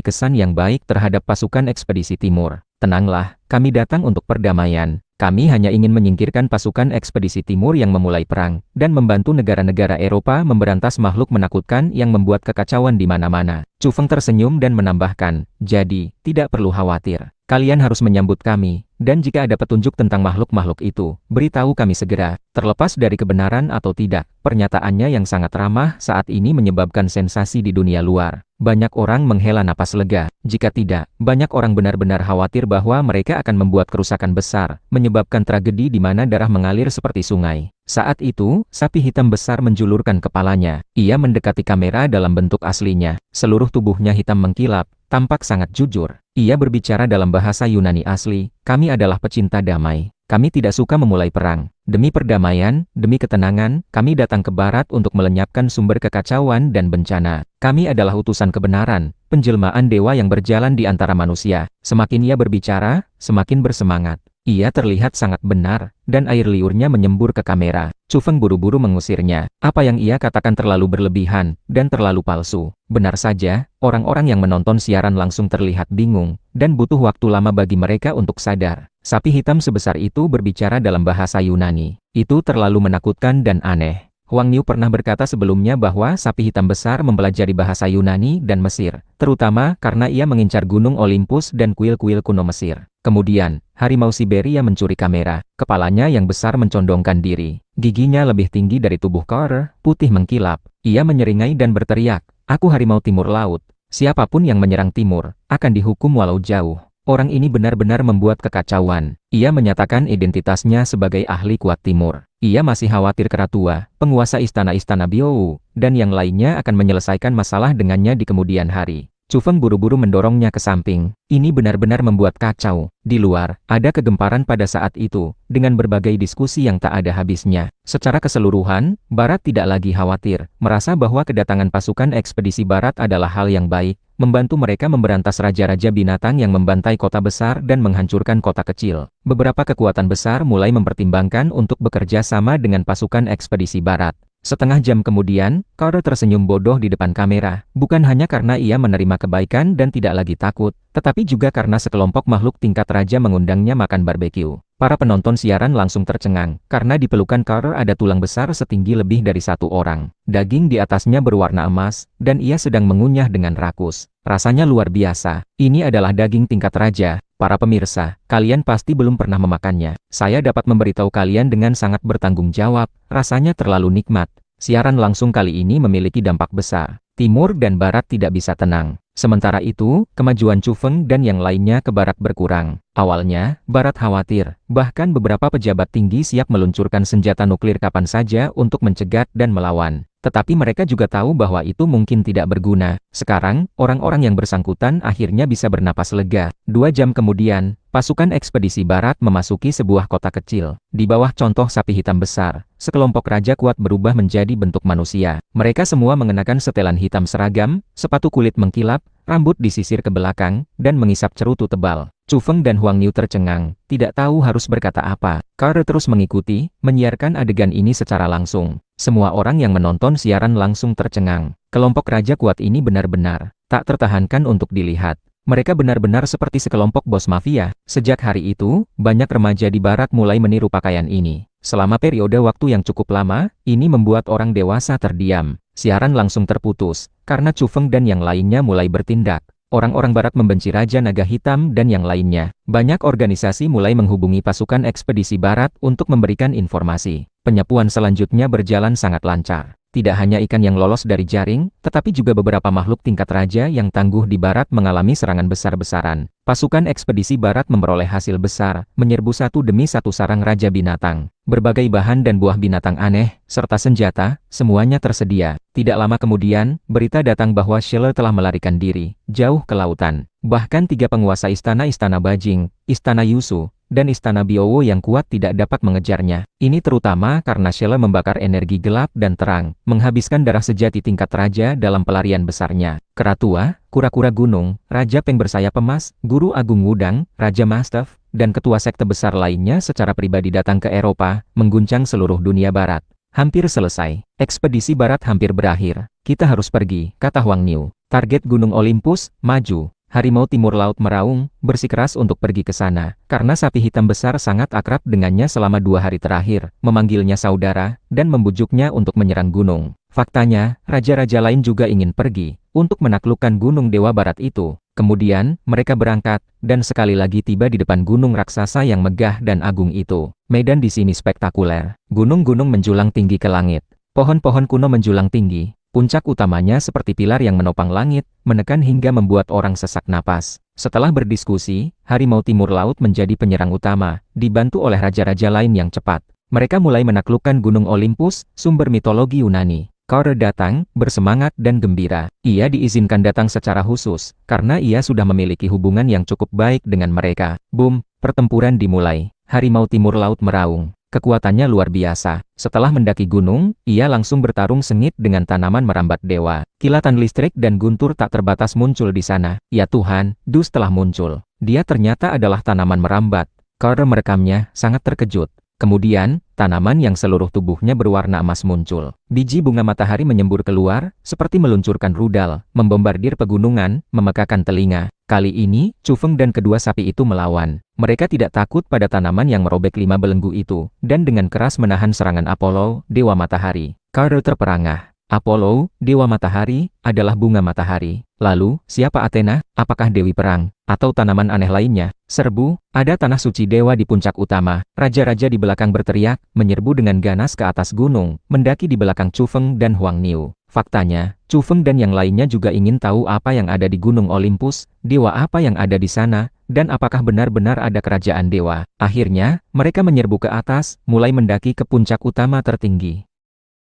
kesan yang baik terhadap pasukan ekspedisi timur. Tenanglah, kami datang untuk perdamaian. Kami hanya ingin menyingkirkan pasukan ekspedisi timur yang memulai perang, dan membantu negara-negara Eropa memberantas makhluk menakutkan yang membuat kekacauan di mana-mana. Chu Feng tersenyum dan menambahkan, jadi, tidak perlu khawatir. Kalian harus menyambut kami, dan jika ada petunjuk tentang makhluk-makhluk itu, beritahu kami segera. Terlepas dari kebenaran atau tidak, pernyataannya yang sangat ramah saat ini menyebabkan sensasi di dunia luar. Banyak orang menghela napas lega. Jika tidak, banyak orang benar-benar khawatir bahwa mereka akan membuat kerusakan besar, menyebabkan tragedi di mana darah mengalir seperti sungai. Saat itu, sapi hitam besar menjulurkan kepalanya. Ia mendekati kamera dalam bentuk aslinya. Seluruh tubuhnya hitam mengkilap, tampak sangat jujur. Ia berbicara dalam bahasa Yunani asli, kami adalah pecinta damai. Kami tidak suka memulai perang. Demi perdamaian, demi ketenangan, kami datang ke barat untuk melenyapkan sumber kekacauan dan bencana. Kami adalah utusan kebenaran, penjelmaan dewa yang berjalan di antara manusia. Semakin ia berbicara, semakin bersemangat. Ia terlihat sangat benar, dan air liurnya menyembur ke kamera. Chu Feng buru-buru mengusirnya. Apa yang ia katakan terlalu berlebihan, dan terlalu palsu. Benar saja, orang-orang yang menonton siaran langsung terlihat bingung, dan butuh waktu lama bagi mereka untuk sadar. Sapi hitam sebesar itu berbicara dalam bahasa Yunani. Itu terlalu menakutkan dan aneh. Huang Niu pernah berkata sebelumnya bahwa sapi hitam besar mempelajari bahasa Yunani dan Mesir, terutama karena ia mengincar gunung Olympus dan kuil-kuil kuno Mesir. Kemudian, harimau Siberia mencuri kamera, kepalanya yang besar mencondongkan diri. Giginya lebih tinggi dari tubuh Kor, putih mengkilap. Ia menyeringai dan berteriak, aku harimau timur laut. Siapapun yang menyerang timur, akan dihukum walau jauh. Orang ini benar-benar membuat kekacauan. Ia menyatakan identitasnya sebagai ahli kuat timur. Ia masih khawatir Keratua, penguasa istana-istana Biou, dan yang lainnya akan menyelesaikan masalah dengannya di kemudian hari. Chu Feng buru-buru mendorongnya ke samping. Ini benar-benar membuat kacau. Di luar, ada kegemparan pada saat itu, dengan berbagai diskusi yang tak ada habisnya. Secara keseluruhan, Barat tidak lagi khawatir, merasa bahwa kedatangan pasukan ekspedisi Barat adalah hal yang baik, membantu mereka memberantas raja-raja binatang yang membantai kota besar dan menghancurkan kota kecil. Beberapa kekuatan besar mulai mempertimbangkan untuk bekerja sama dengan pasukan ekspedisi Barat. Setengah jam kemudian, Karo tersenyum bodoh di depan kamera, bukan hanya karena ia menerima kebaikan dan tidak lagi takut, tetapi juga karena sekelompok makhluk tingkat raja mengundangnya makan barbeque. Para penonton siaran langsung tercengang, karena di pelukan Karo ada tulang besar setinggi lebih dari satu orang. Daging di atasnya berwarna emas, dan ia sedang mengunyah dengan rakus. Rasanya luar biasa. Ini adalah daging tingkat raja. Para pemirsa, kalian pasti belum pernah memakannya. Saya dapat memberitahu kalian dengan sangat bertanggung jawab, rasanya terlalu nikmat. Siaran langsung kali ini memiliki dampak besar. Timur dan Barat tidak bisa tenang. Sementara itu, kemajuan Chu Feng dan yang lainnya ke Barat berkurang. Awalnya, Barat khawatir, bahkan beberapa pejabat tinggi siap meluncurkan senjata nuklir kapan saja untuk mencegat dan melawan. Tetapi mereka juga tahu bahwa itu mungkin tidak berguna. Sekarang, orang-orang yang bersangkutan akhirnya bisa bernapas lega. 2 jam kemudian, pasukan ekspedisi barat memasuki sebuah kota kecil. Di bawah contoh sapi hitam besar, sekelompok raja kuat berubah menjadi bentuk manusia. Mereka semua mengenakan setelan hitam seragam, sepatu kulit mengkilap, rambut disisir ke belakang, dan mengisap cerutu tebal. Chu Feng dan Huang Niu tercengang, tidak tahu harus berkata apa. Carter terus mengikuti, menyiarkan adegan ini secara langsung. Semua orang yang menonton siaran langsung tercengang. Kelompok raja kuat ini benar-benar tak tertahankan untuk dilihat. Mereka benar-benar seperti sekelompok bos mafia. Sejak hari itu, banyak remaja di barat mulai meniru pakaian ini. Selama periode waktu yang cukup lama, ini membuat orang dewasa terdiam. Siaran langsung terputus, karena Chu Feng dan yang lainnya mulai bertindak. Orang-orang barat membenci Raja Naga Hitam dan yang lainnya. Banyak organisasi mulai menghubungi pasukan ekspedisi barat untuk memberikan informasi. Penyapuan selanjutnya berjalan sangat lancar. Tidak hanya ikan yang lolos dari jaring, tetapi juga beberapa makhluk tingkat raja yang tangguh di barat mengalami serangan besar-besaran. Pasukan ekspedisi barat memperoleh hasil besar, menyerbu satu demi satu sarang raja binatang. Berbagai bahan dan buah binatang aneh, serta senjata, semuanya tersedia. Tidak lama kemudian, berita datang bahwa Shelle telah melarikan diri, jauh ke lautan. Bahkan 3 penguasa istana-istana Bajing, Istana Yusu, dan Istana Biowo yang kuat tidak dapat mengejarnya. Ini terutama karena Shelle membakar energi gelap dan terang, menghabiskan darah sejati tingkat raja dalam pelarian besarnya. Keratua, kura-kura gunung, Raja Peng bersayap emas, Guru Agung Wudang, Raja Mastaf, dan ketua sekte besar lainnya secara pribadi datang ke Eropa, mengguncang seluruh dunia barat. Hampir selesai. Ekspedisi barat hampir berakhir. Kita harus pergi, kata Huang Niu. Target Gunung Olympus, maju. Harimau Timur Laut meraung, bersikeras untuk pergi ke sana, karena sapi hitam besar sangat akrab dengannya selama 2 hari terakhir, memanggilnya saudara, dan membujuknya untuk menyerang gunung. Faktanya, raja-raja lain juga ingin pergi, untuk menaklukkan gunung Dewa Barat itu. Kemudian, mereka berangkat, dan sekali lagi tiba di depan gunung raksasa yang megah dan agung itu. Medan di sini spektakuler. Gunung-gunung menjulang tinggi ke langit. Pohon-pohon kuno menjulang tinggi. Puncak utamanya seperti pilar yang menopang langit, menekan hingga membuat orang sesak napas. Setelah berdiskusi, Harimau Timur Laut menjadi penyerang utama, dibantu oleh raja-raja lain yang cepat. Mereka mulai menaklukkan Gunung Olympus, sumber mitologi Yunani. Carter datang, bersemangat dan gembira. Ia diizinkan datang secara khusus, karena ia sudah memiliki hubungan yang cukup baik dengan mereka. Boom, pertempuran dimulai. Harimau Timur Laut meraung. Kekuatannya luar biasa. Setelah mendaki gunung, ia langsung bertarung sengit dengan tanaman merambat dewa. Kilatan listrik dan guntur tak terbatas muncul di sana. Ya Tuhan, Dus telah muncul. Dia ternyata adalah tanaman merambat. Carter merekamnya, sangat terkejut. Kemudian, tanaman yang seluruh tubuhnya berwarna emas muncul. Biji bunga matahari menyembur keluar, seperti meluncurkan rudal, membombardir pegunungan, memekakan telinga. Kali ini, Chu Feng dan kedua sapi itu melawan. Mereka tidak takut pada tanaman yang merobek 5 belenggu itu, dan dengan keras menahan serangan Apollo, Dewa Matahari. Carter terperangah. Apollo, Dewa Matahari, adalah bunga matahari. Lalu, siapa Athena? Apakah Dewi Perang? Atau tanaman aneh lainnya? Serbu, ada tanah suci dewa di puncak utama. Raja-raja di belakang berteriak, menyerbu dengan ganas ke atas gunung, mendaki di belakang Chu Feng dan Huang Niu. Faktanya, Chu Feng dan yang lainnya juga ingin tahu apa yang ada di Gunung Olympus, dewa apa yang ada di sana, dan apakah benar-benar ada kerajaan dewa. Akhirnya, mereka menyerbu ke atas, mulai mendaki ke puncak utama tertinggi.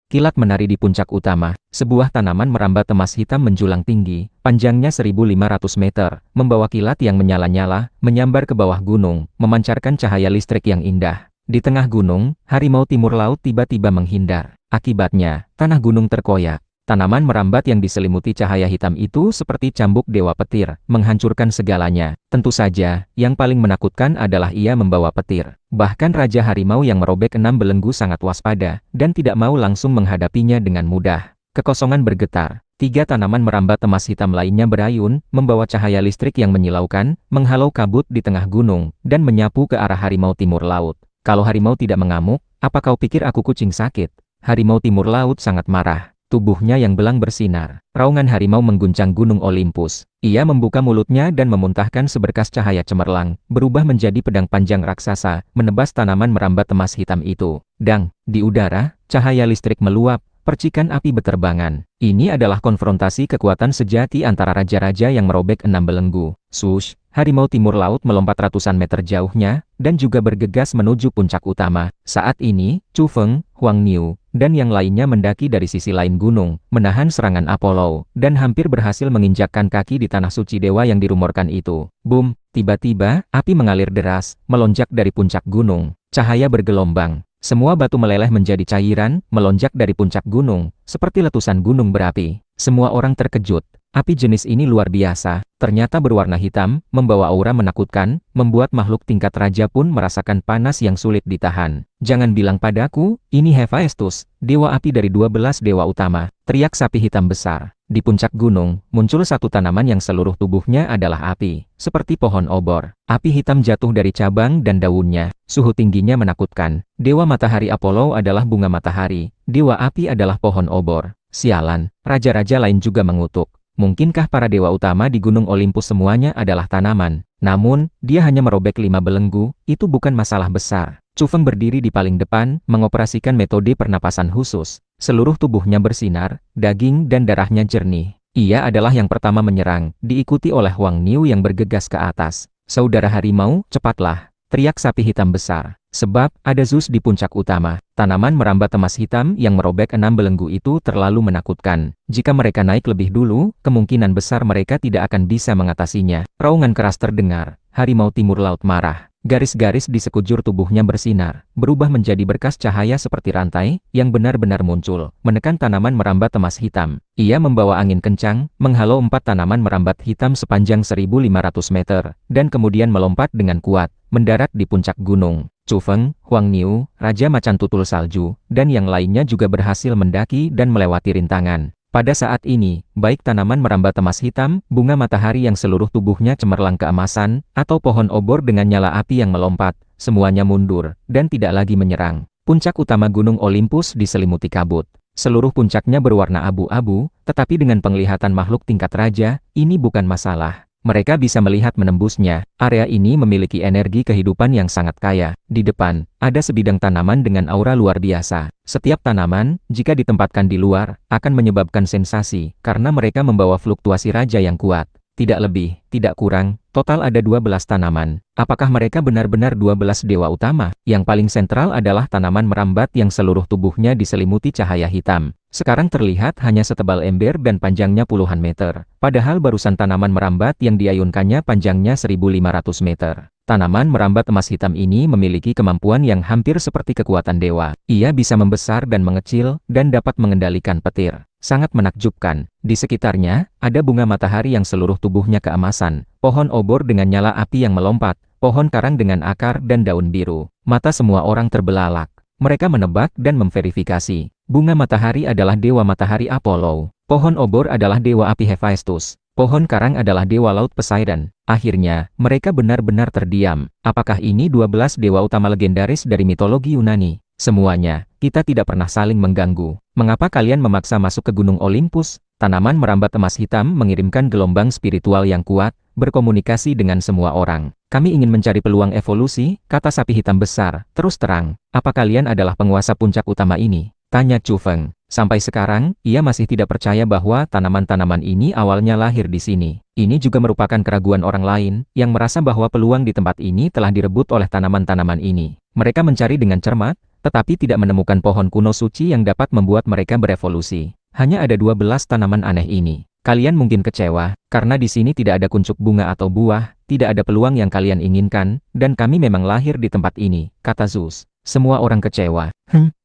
Kilat menari di puncak utama. Sebuah tanaman merambat emas hitam menjulang tinggi, panjangnya 1.500 meter, membawa kilat yang menyala-nyala, menyambar ke bawah gunung, memancarkan cahaya listrik yang indah. Di tengah gunung, Harimau Timur Laut tiba-tiba menghindar. Akibatnya, tanah gunung terkoyak. Tanaman merambat yang diselimuti cahaya hitam itu seperti cambuk dewa petir, menghancurkan segalanya. Tentu saja, yang paling menakutkan adalah ia membawa petir. Bahkan Raja Harimau yang merobek 6 belenggu sangat waspada, dan tidak mau langsung menghadapinya dengan mudah. Kekosongan bergetar. 3 tanaman merambat emas hitam lainnya berayun, membawa cahaya listrik yang menyilaukan, menghalau kabut di tengah gunung, dan menyapu ke arah Harimau Timur Laut. Kalau harimau tidak mengamuk, apa kau pikir aku kucing sakit? Harimau Timur Laut sangat marah. Tubuhnya yang belang bersinar. Raungan harimau mengguncang Gunung Olympus. Ia membuka mulutnya dan memuntahkan seberkas cahaya cemerlang, berubah menjadi pedang panjang raksasa, menebas tanaman merambat emas hitam itu. Dang, di udara, cahaya listrik meluap, percikan api beterbangan. Ini adalah konfrontasi kekuatan sejati antara raja-raja yang merobek 6 belenggu. Sush, Harimau Timur Laut melompat ratusan meter jauhnya, dan juga bergegas menuju puncak utama. Saat ini, Chu Feng, Huang Niu, dan yang lainnya mendaki dari sisi lain gunung, menahan serangan Apollo, dan hampir berhasil menginjakkan kaki di tanah suci dewa yang dirumorkan itu. Boom! Tiba-tiba, api mengalir deras, melonjak dari puncak gunung. Cahaya bergelombang. Semua batu meleleh menjadi cairan, melonjak dari puncak gunung, seperti letusan gunung berapi. Semua orang terkejut. Api jenis ini luar biasa, ternyata berwarna hitam, membawa aura menakutkan, membuat makhluk tingkat raja pun merasakan panas yang sulit ditahan. Jangan bilang padaku, ini Hephaestus, dewa api dari 12 dewa utama, teriak sapi hitam besar. Di puncak gunung, muncul satu tanaman yang seluruh tubuhnya adalah api, seperti pohon obor. Api hitam jatuh dari cabang dan daunnya, suhu tingginya menakutkan. Dewa matahari Apollo adalah bunga matahari, dewa api adalah pohon obor. Sialan, raja-raja lain juga mengutuk. Mungkinkah para dewa utama di Gunung Olympus semuanya adalah tanaman? Namun, dia hanya merobek 5 belenggu, itu bukan masalah besar. Chu Feng berdiri di paling depan, mengoperasikan metode pernapasan khusus. Seluruh tubuhnya bersinar, daging dan darahnya jernih. Ia adalah yang pertama menyerang, diikuti oleh Huang Niu yang bergegas ke atas. Saudara harimau, cepatlah! Teriak sapi hitam besar. Sebab, ada Zeus di puncak utama. Tanaman merambat emas hitam yang merobek 6 belenggu itu terlalu menakutkan. Jika mereka naik lebih dulu, kemungkinan besar mereka tidak akan bisa mengatasinya. Raungan keras terdengar. Harimau timur laut marah. Garis-garis di sekujur tubuhnya bersinar, berubah menjadi berkas cahaya seperti rantai, yang benar-benar muncul, menekan tanaman merambat emas hitam. Ia membawa angin kencang, menghalau 4 tanaman merambat hitam sepanjang 1.500 meter, dan kemudian melompat dengan kuat, mendarat di puncak gunung. Chu Feng, Huang Niu, Raja Macan Tutul Salju, dan yang lainnya juga berhasil mendaki dan melewati rintangan. Pada saat ini, baik tanaman merambat emas hitam, bunga matahari yang seluruh tubuhnya cemerlang keemasan, atau pohon obor dengan nyala api yang melompat, semuanya mundur, dan tidak lagi menyerang. Puncak utama Gunung Olympus diselimuti kabut. Seluruh puncaknya berwarna abu-abu, tetapi dengan penglihatan makhluk tingkat raja, ini bukan masalah. Mereka bisa melihat menembusnya. Area ini memiliki energi kehidupan yang sangat kaya. Di depan, ada sebidang tanaman dengan aura luar biasa. Setiap tanaman, jika ditempatkan di luar, akan menyebabkan sensasi, karena mereka membawa fluktuasi raja yang kuat. Tidak lebih, tidak kurang, total ada 12 tanaman. Apakah mereka benar-benar 12 dewa utama? Yang paling sentral adalah tanaman merambat yang seluruh tubuhnya diselimuti cahaya hitam. Sekarang terlihat hanya setebal ember dan panjangnya puluhan meter. Padahal barusan tanaman merambat yang diayunkannya panjangnya 1.500 meter. Tanaman merambat emas hitam ini memiliki kemampuan yang hampir seperti kekuatan dewa. Ia bisa membesar dan mengecil, dan dapat mengendalikan petir. Sangat menakjubkan. Di sekitarnya, ada bunga matahari yang seluruh tubuhnya keemasan, pohon obor dengan nyala api yang melompat, pohon karang dengan akar dan daun biru. Mata semua orang terbelalak. Mereka menebak dan memverifikasi. Bunga matahari adalah dewa matahari Apollo. Pohon obor adalah dewa api Hephaestus. Pohon karang adalah dewa laut Poseidon. Akhirnya, mereka benar-benar terdiam. Apakah ini 12 dewa utama legendaris dari mitologi Yunani? Semuanya, kita tidak pernah saling mengganggu. Mengapa kalian memaksa masuk ke Gunung Olympus? Tanaman merambat emas hitam mengirimkan gelombang spiritual yang kuat, berkomunikasi dengan semua orang. Kami ingin mencari peluang evolusi, kata sapi hitam besar. Terus terang, apa kalian adalah penguasa puncak utama ini? Tanya Chu Feng. Sampai sekarang, ia masih tidak percaya bahwa tanaman-tanaman ini awalnya lahir di sini. Ini juga merupakan keraguan orang lain, yang merasa bahwa peluang di tempat ini telah direbut oleh tanaman-tanaman ini. Mereka mencari dengan cermat, tetapi tidak menemukan pohon kuno suci yang dapat membuat mereka berevolusi. Hanya ada 12 tanaman aneh ini. Kalian mungkin kecewa, karena di sini tidak ada kuncup bunga atau buah, tidak ada peluang yang kalian inginkan, dan kami memang lahir di tempat ini, kata Zeus. Semua orang kecewa.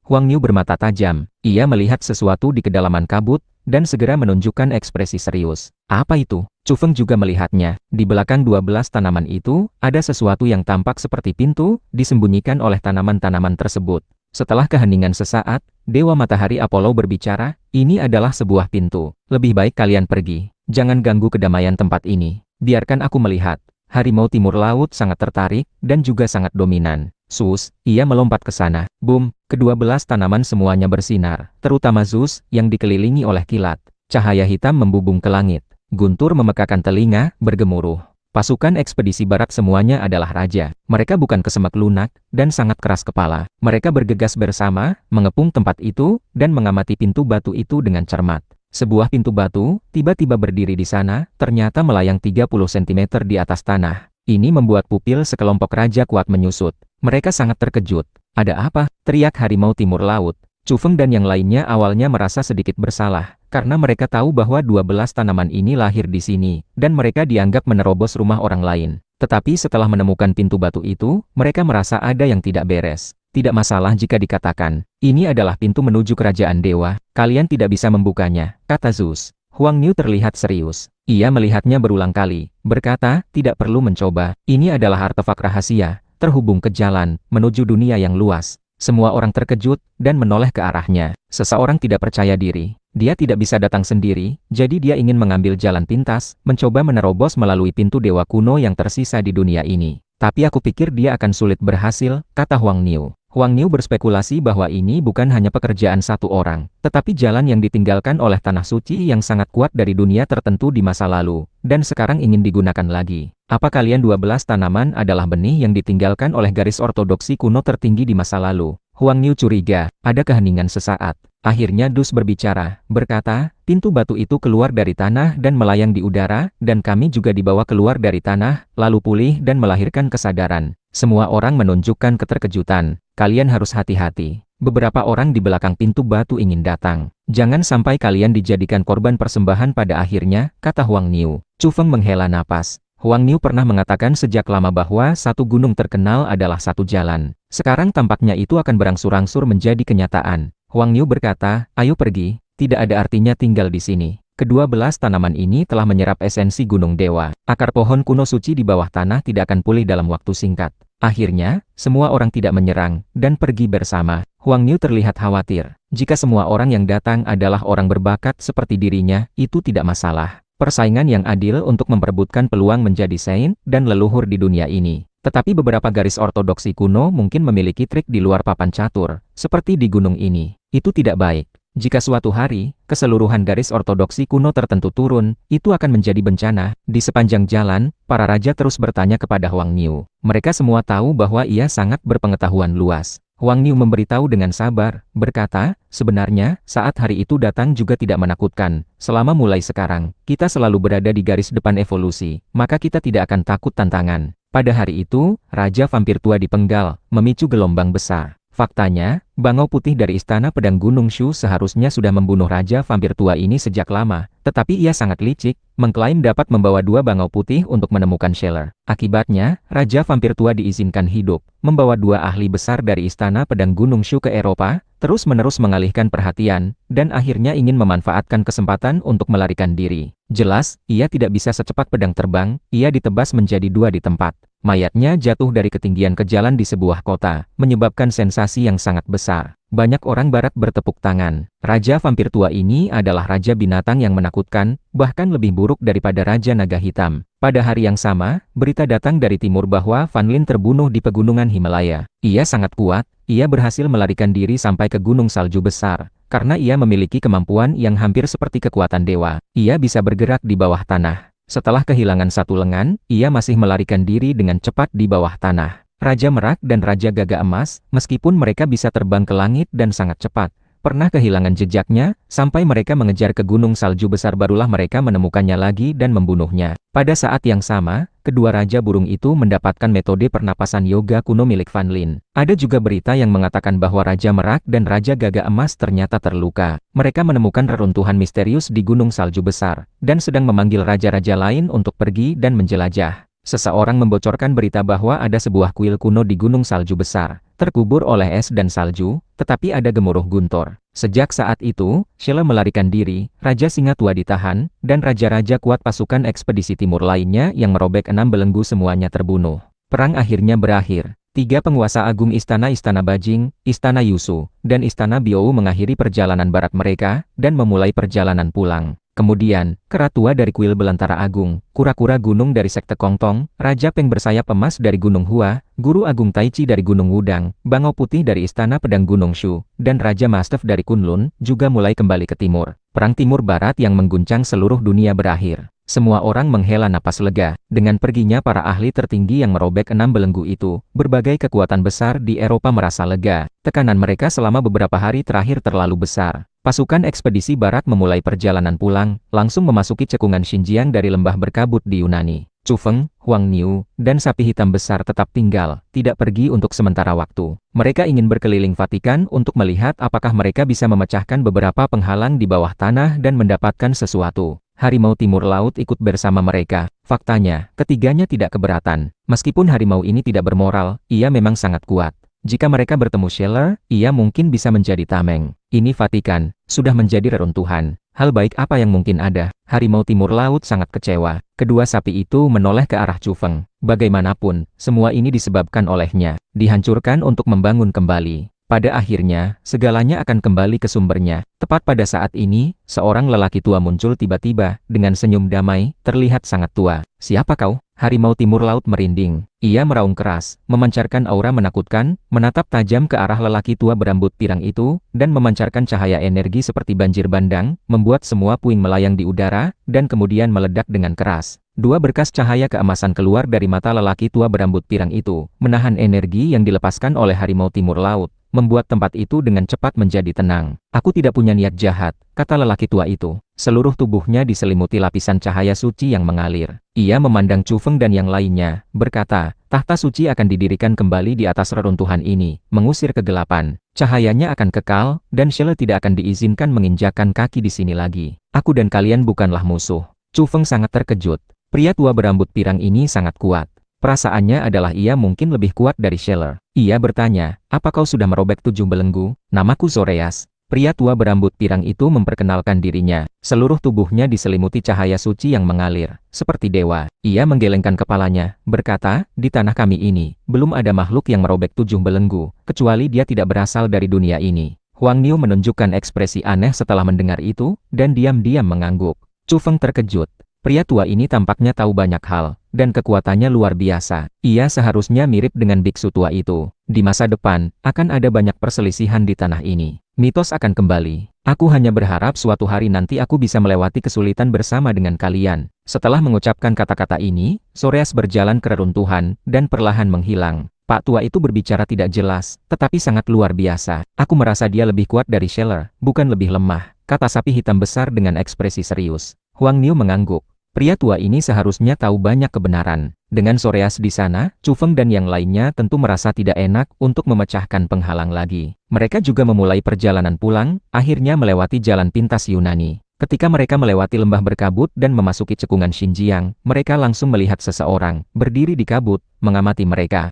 Huang Niu bermata tajam. Ia melihat sesuatu di kedalaman kabut, dan segera menunjukkan ekspresi serius. Apa itu? Chu Feng juga melihatnya. Di belakang 12 tanaman itu, ada sesuatu yang tampak seperti pintu, disembunyikan oleh tanaman-tanaman tersebut. Setelah keheningan sesaat, Dewa Matahari Apollo berbicara, ini adalah sebuah pintu. Lebih baik kalian pergi. Jangan ganggu kedamaian tempat ini. Biarkan aku melihat. Harimau timur laut sangat tertarik, dan juga sangat dominan. Zeus, ia melompat ke sana. Boom, ke-12 tanaman semuanya bersinar, terutama Zeus, yang dikelilingi oleh kilat. Cahaya hitam membubung ke langit. Guntur memekakan telinga, bergemuruh. Pasukan ekspedisi barat semuanya adalah raja. Mereka bukan kesemak lunak, dan sangat keras kepala. Mereka bergegas bersama, mengepung tempat itu, dan mengamati pintu batu itu dengan cermat. Sebuah pintu batu, tiba-tiba berdiri di sana, ternyata melayang 30 cm di atas tanah. Ini membuat pupil sekelompok raja kuat menyusut. Mereka sangat terkejut. Ada apa? Teriak harimau timur laut. Chu Feng dan yang lainnya awalnya merasa sedikit bersalah, karena mereka tahu bahwa 12 tanaman ini lahir di sini, dan mereka dianggap menerobos rumah orang lain. Tetapi setelah menemukan pintu batu itu, mereka merasa ada yang tidak beres. Tidak masalah jika dikatakan, ini adalah pintu menuju kerajaan dewa, kalian tidak bisa membukanya, kata Zeus. Huang Niu terlihat serius. Ia melihatnya berulang kali, berkata, tidak perlu mencoba, ini adalah artefak rahasia, terhubung ke jalan, menuju dunia yang luas. Semua orang terkejut, dan menoleh ke arahnya. Seseorang tidak percaya diri. Dia tidak bisa datang sendiri, jadi dia ingin mengambil jalan pintas, mencoba menerobos melalui pintu dewa kuno yang tersisa di dunia ini. Tapi aku pikir dia akan sulit berhasil, kata Huang Niu. Huang Niu berspekulasi bahwa ini bukan hanya pekerjaan satu orang, tetapi jalan yang ditinggalkan oleh tanah suci yang sangat kuat dari dunia tertentu di masa lalu, dan sekarang ingin digunakan lagi. Apa kalian 12 tanaman adalah benih yang ditinggalkan oleh garis ortodoksi kuno tertinggi di masa lalu? Huang Niu curiga, ada keheningan sesaat. Akhirnya Dus berbicara, berkata, pintu batu itu keluar dari tanah dan melayang di udara, dan kami juga dibawa keluar dari tanah, lalu pulih dan melahirkan kesadaran. Semua orang menunjukkan keterkejutan. Kalian harus hati-hati. Beberapa orang di belakang pintu batu ingin datang. Jangan sampai kalian dijadikan korban persembahan pada akhirnya, kata Huang Niu. Chu Feng menghela napas. Huang Niu pernah mengatakan sejak lama bahwa satu gunung terkenal adalah satu jalan. Sekarang tampaknya itu akan berangsur-angsur menjadi kenyataan. Huang Niu berkata, ayo pergi, tidak ada artinya tinggal di sini. Ke-12 tanaman ini telah menyerap esensi gunung dewa. Akar pohon kuno suci di bawah tanah tidak akan pulih dalam waktu singkat. Akhirnya, semua orang tidak menyerang, dan pergi bersama. Huang Niu terlihat khawatir. Jika semua orang yang datang adalah orang berbakat seperti dirinya, itu tidak masalah. Persaingan yang adil untuk memperebutkan peluang menjadi saint dan leluhur di dunia ini. Tetapi beberapa garis ortodoksi kuno mungkin memiliki trik di luar papan catur, seperti di gunung ini. Itu tidak baik. Jika suatu hari, keseluruhan garis ortodoksi kuno tertentu turun, itu akan menjadi bencana. Di sepanjang jalan, para raja terus bertanya kepada Huang Niu. Mereka semua tahu bahwa ia sangat berpengetahuan luas. Huang Niu memberitahu dengan sabar, berkata, sebenarnya, saat hari itu datang juga tidak menakutkan. Selama mulai sekarang, kita selalu berada di garis depan evolusi, maka kita tidak akan takut tantangan. Pada hari itu, Raja Vampir tua dipenggal, memicu gelombang besar. Faktanya, bangau putih dari Istana Pedang Gunung Shu seharusnya sudah membunuh Raja Vampir tua ini sejak lama, tetapi ia sangat licik, mengklaim dapat membawa 2 bangau putih untuk menemukan Scheller. Akibatnya, Raja Vampir tua diizinkan hidup, membawa 2 ahli besar dari Istana Pedang Gunung Shu ke Eropa, terus-menerus mengalihkan perhatian, dan akhirnya ingin memanfaatkan kesempatan untuk melarikan diri. Jelas, ia tidak bisa secepat pedang terbang, ia ditebas menjadi 2 di tempat. Mayatnya jatuh dari ketinggian ke jalan di sebuah kota, menyebabkan sensasi yang sangat besar. Banyak orang barat bertepuk tangan. Raja Vampir tua ini adalah raja binatang yang menakutkan, bahkan lebih buruk daripada Raja Naga Hitam. Pada hari yang sama, berita datang dari timur bahwa Van Lin terbunuh di pegunungan Himalaya. Ia sangat kuat, ia berhasil melarikan diri sampai ke gunung salju besar. Karena ia memiliki kemampuan yang hampir seperti kekuatan dewa, ia bisa bergerak di bawah tanah. Setelah kehilangan satu lengan, ia masih melarikan diri dengan cepat di bawah tanah. Raja Merak dan Raja Gagak Emas, meskipun mereka bisa terbang ke langit dan sangat cepat, pernah kehilangan jejaknya, sampai mereka mengejar ke gunung salju besar barulah mereka menemukannya lagi dan membunuhnya. Pada saat yang sama, kedua raja burung itu mendapatkan metode pernapasan yoga kuno milik Van Lin. Ada juga berita yang mengatakan bahwa Raja Merak dan Raja Gagak Emas ternyata terluka. Mereka menemukan reruntuhan misterius di gunung salju besar, dan sedang memanggil raja-raja lain untuk pergi dan menjelajah. Seseorang membocorkan berita bahwa ada sebuah kuil kuno di gunung salju besar, terkubur oleh es dan salju, tetapi ada gemuruh guntur. Sejak saat itu, Scheller melarikan diri, Raja Singa tua ditahan, dan raja-raja kuat pasukan ekspedisi timur lainnya yang merobek 6 belenggu semuanya terbunuh. Perang akhirnya berakhir. 3 penguasa agung Istana Bajing, Istana Yusu, dan Istana Biou mengakhiri perjalanan barat mereka, dan memulai perjalanan pulang. Kemudian, kera tua dari kuil belantara agung, kura-kura gunung dari sekte Kongtong, Raja Peng bersayap emas dari Gunung Hua, Guru Agung Taichi dari Gunung Wudang, Bangau Putih dari Istana Pedang Gunung Shu, dan Raja Mastef dari Kunlun, juga mulai kembali ke timur. Perang Timur Barat yang mengguncang seluruh dunia berakhir. Semua orang menghela napas lega. Dengan perginya para ahli tertinggi yang merobek 6 belenggu itu, berbagai kekuatan besar di Eropa merasa lega. Tekanan mereka selama beberapa hari terakhir terlalu besar. Pasukan ekspedisi barat memulai perjalanan pulang, langsung memasuki cekungan Xinjiang dari lembah berkabut di Yunani. Chu Feng, Huang Niu, dan sapi hitam besar tetap tinggal, tidak pergi untuk sementara waktu. Mereka ingin berkeliling Vatikan untuk melihat apakah mereka bisa memecahkan beberapa penghalang di bawah tanah dan mendapatkan sesuatu. Harimau Timur Laut ikut bersama mereka. Faktanya, ketiganya tidak keberatan. Meskipun harimau ini tidak bermoral, ia memang sangat kuat. Jika mereka bertemu Scheller, ia mungkin bisa menjadi tameng. Ini Vatikan, sudah menjadi reruntuhan. Hal baik apa yang mungkin ada? Harimau Timur Laut sangat kecewa. Kedua sapi itu menoleh ke arah Chu Feng. Bagaimanapun, semua ini disebabkan olehnya. Dihancurkan untuk membangun kembali. Pada akhirnya, segalanya akan kembali ke sumbernya. Tepat pada saat ini, seorang lelaki tua muncul tiba-tiba, dengan senyum damai, terlihat sangat tua. Siapa kau? Harimau Timur Laut merinding. Ia meraung keras, memancarkan aura menakutkan, menatap tajam ke arah lelaki tua berambut pirang itu, dan memancarkan cahaya energi seperti banjir bandang, membuat semua puing melayang di udara, dan kemudian meledak dengan keras. Dua berkas cahaya keemasan keluar dari mata lelaki tua berambut pirang itu, menahan energi yang dilepaskan oleh Harimau Timur Laut, membuat tempat itu dengan cepat menjadi tenang. Aku tidak punya niat jahat, kata lelaki tua itu. Seluruh tubuhnya diselimuti lapisan cahaya suci yang mengalir. Ia memandang Chu Feng dan yang lainnya, berkata, tahta suci akan didirikan kembali di atas reruntuhan ini, mengusir kegelapan. Cahayanya akan kekal, dan Scheller tidak akan diizinkan menginjakkan kaki di sini lagi. Aku dan kalian bukanlah musuh. Chu Feng sangat terkejut. Pria tua berambut pirang ini sangat kuat. Perasaannya adalah ia mungkin lebih kuat dari Scheller. Ia bertanya, apa kau sudah merobek 7 belenggu? Namaku Zoreas. Pria tua berambut pirang itu memperkenalkan dirinya. Seluruh tubuhnya diselimuti cahaya suci yang mengalir, seperti dewa. Ia menggelengkan kepalanya, berkata, di tanah kami ini, belum ada makhluk yang merobek 7 belenggu, kecuali dia tidak berasal dari dunia ini. Huang Niu menunjukkan ekspresi aneh setelah mendengar itu, dan diam-diam mengangguk. Chu Feng terkejut. Pria tua ini tampaknya tahu banyak hal, dan kekuatannya luar biasa. Ia seharusnya mirip dengan biksu tua itu. Di masa depan, akan ada banyak perselisihan di tanah ini. Mitos akan kembali. Aku hanya berharap suatu hari nanti aku bisa melewati kesulitan bersama dengan kalian. Setelah mengucapkan kata-kata ini, Zoreas berjalan ke reruntuhan, dan perlahan menghilang. Pak tua itu berbicara tidak jelas, tetapi sangat luar biasa. Aku merasa dia lebih kuat dari Scheller, bukan lebih lemah, kata sapi hitam besar dengan ekspresi serius. Huang Niu mengangguk. Pria tua ini seharusnya tahu banyak kebenaran. Dengan Zoreas di sana, Chu Feng dan yang lainnya tentu merasa tidak enak untuk memecahkan penghalang lagi. Mereka juga memulai perjalanan pulang, akhirnya melewati jalan pintas Yunani. Ketika mereka melewati lembah berkabut dan memasuki cekungan Xinjiang, mereka langsung melihat seseorang berdiri di kabut, mengamati mereka.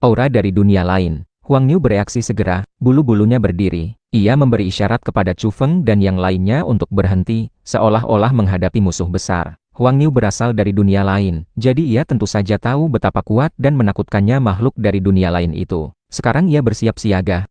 Aura dari dunia lain. Huang Niu bereaksi segera, bulu-bulunya berdiri. Ia memberi isyarat kepada Chu Feng dan yang lainnya untuk berhenti, seolah-olah menghadapi musuh besar. Huang Niu berasal dari dunia lain, jadi ia tentu saja tahu betapa kuat dan menakutkannya makhluk dari dunia lain itu. Sekarang ia bersiap siaga,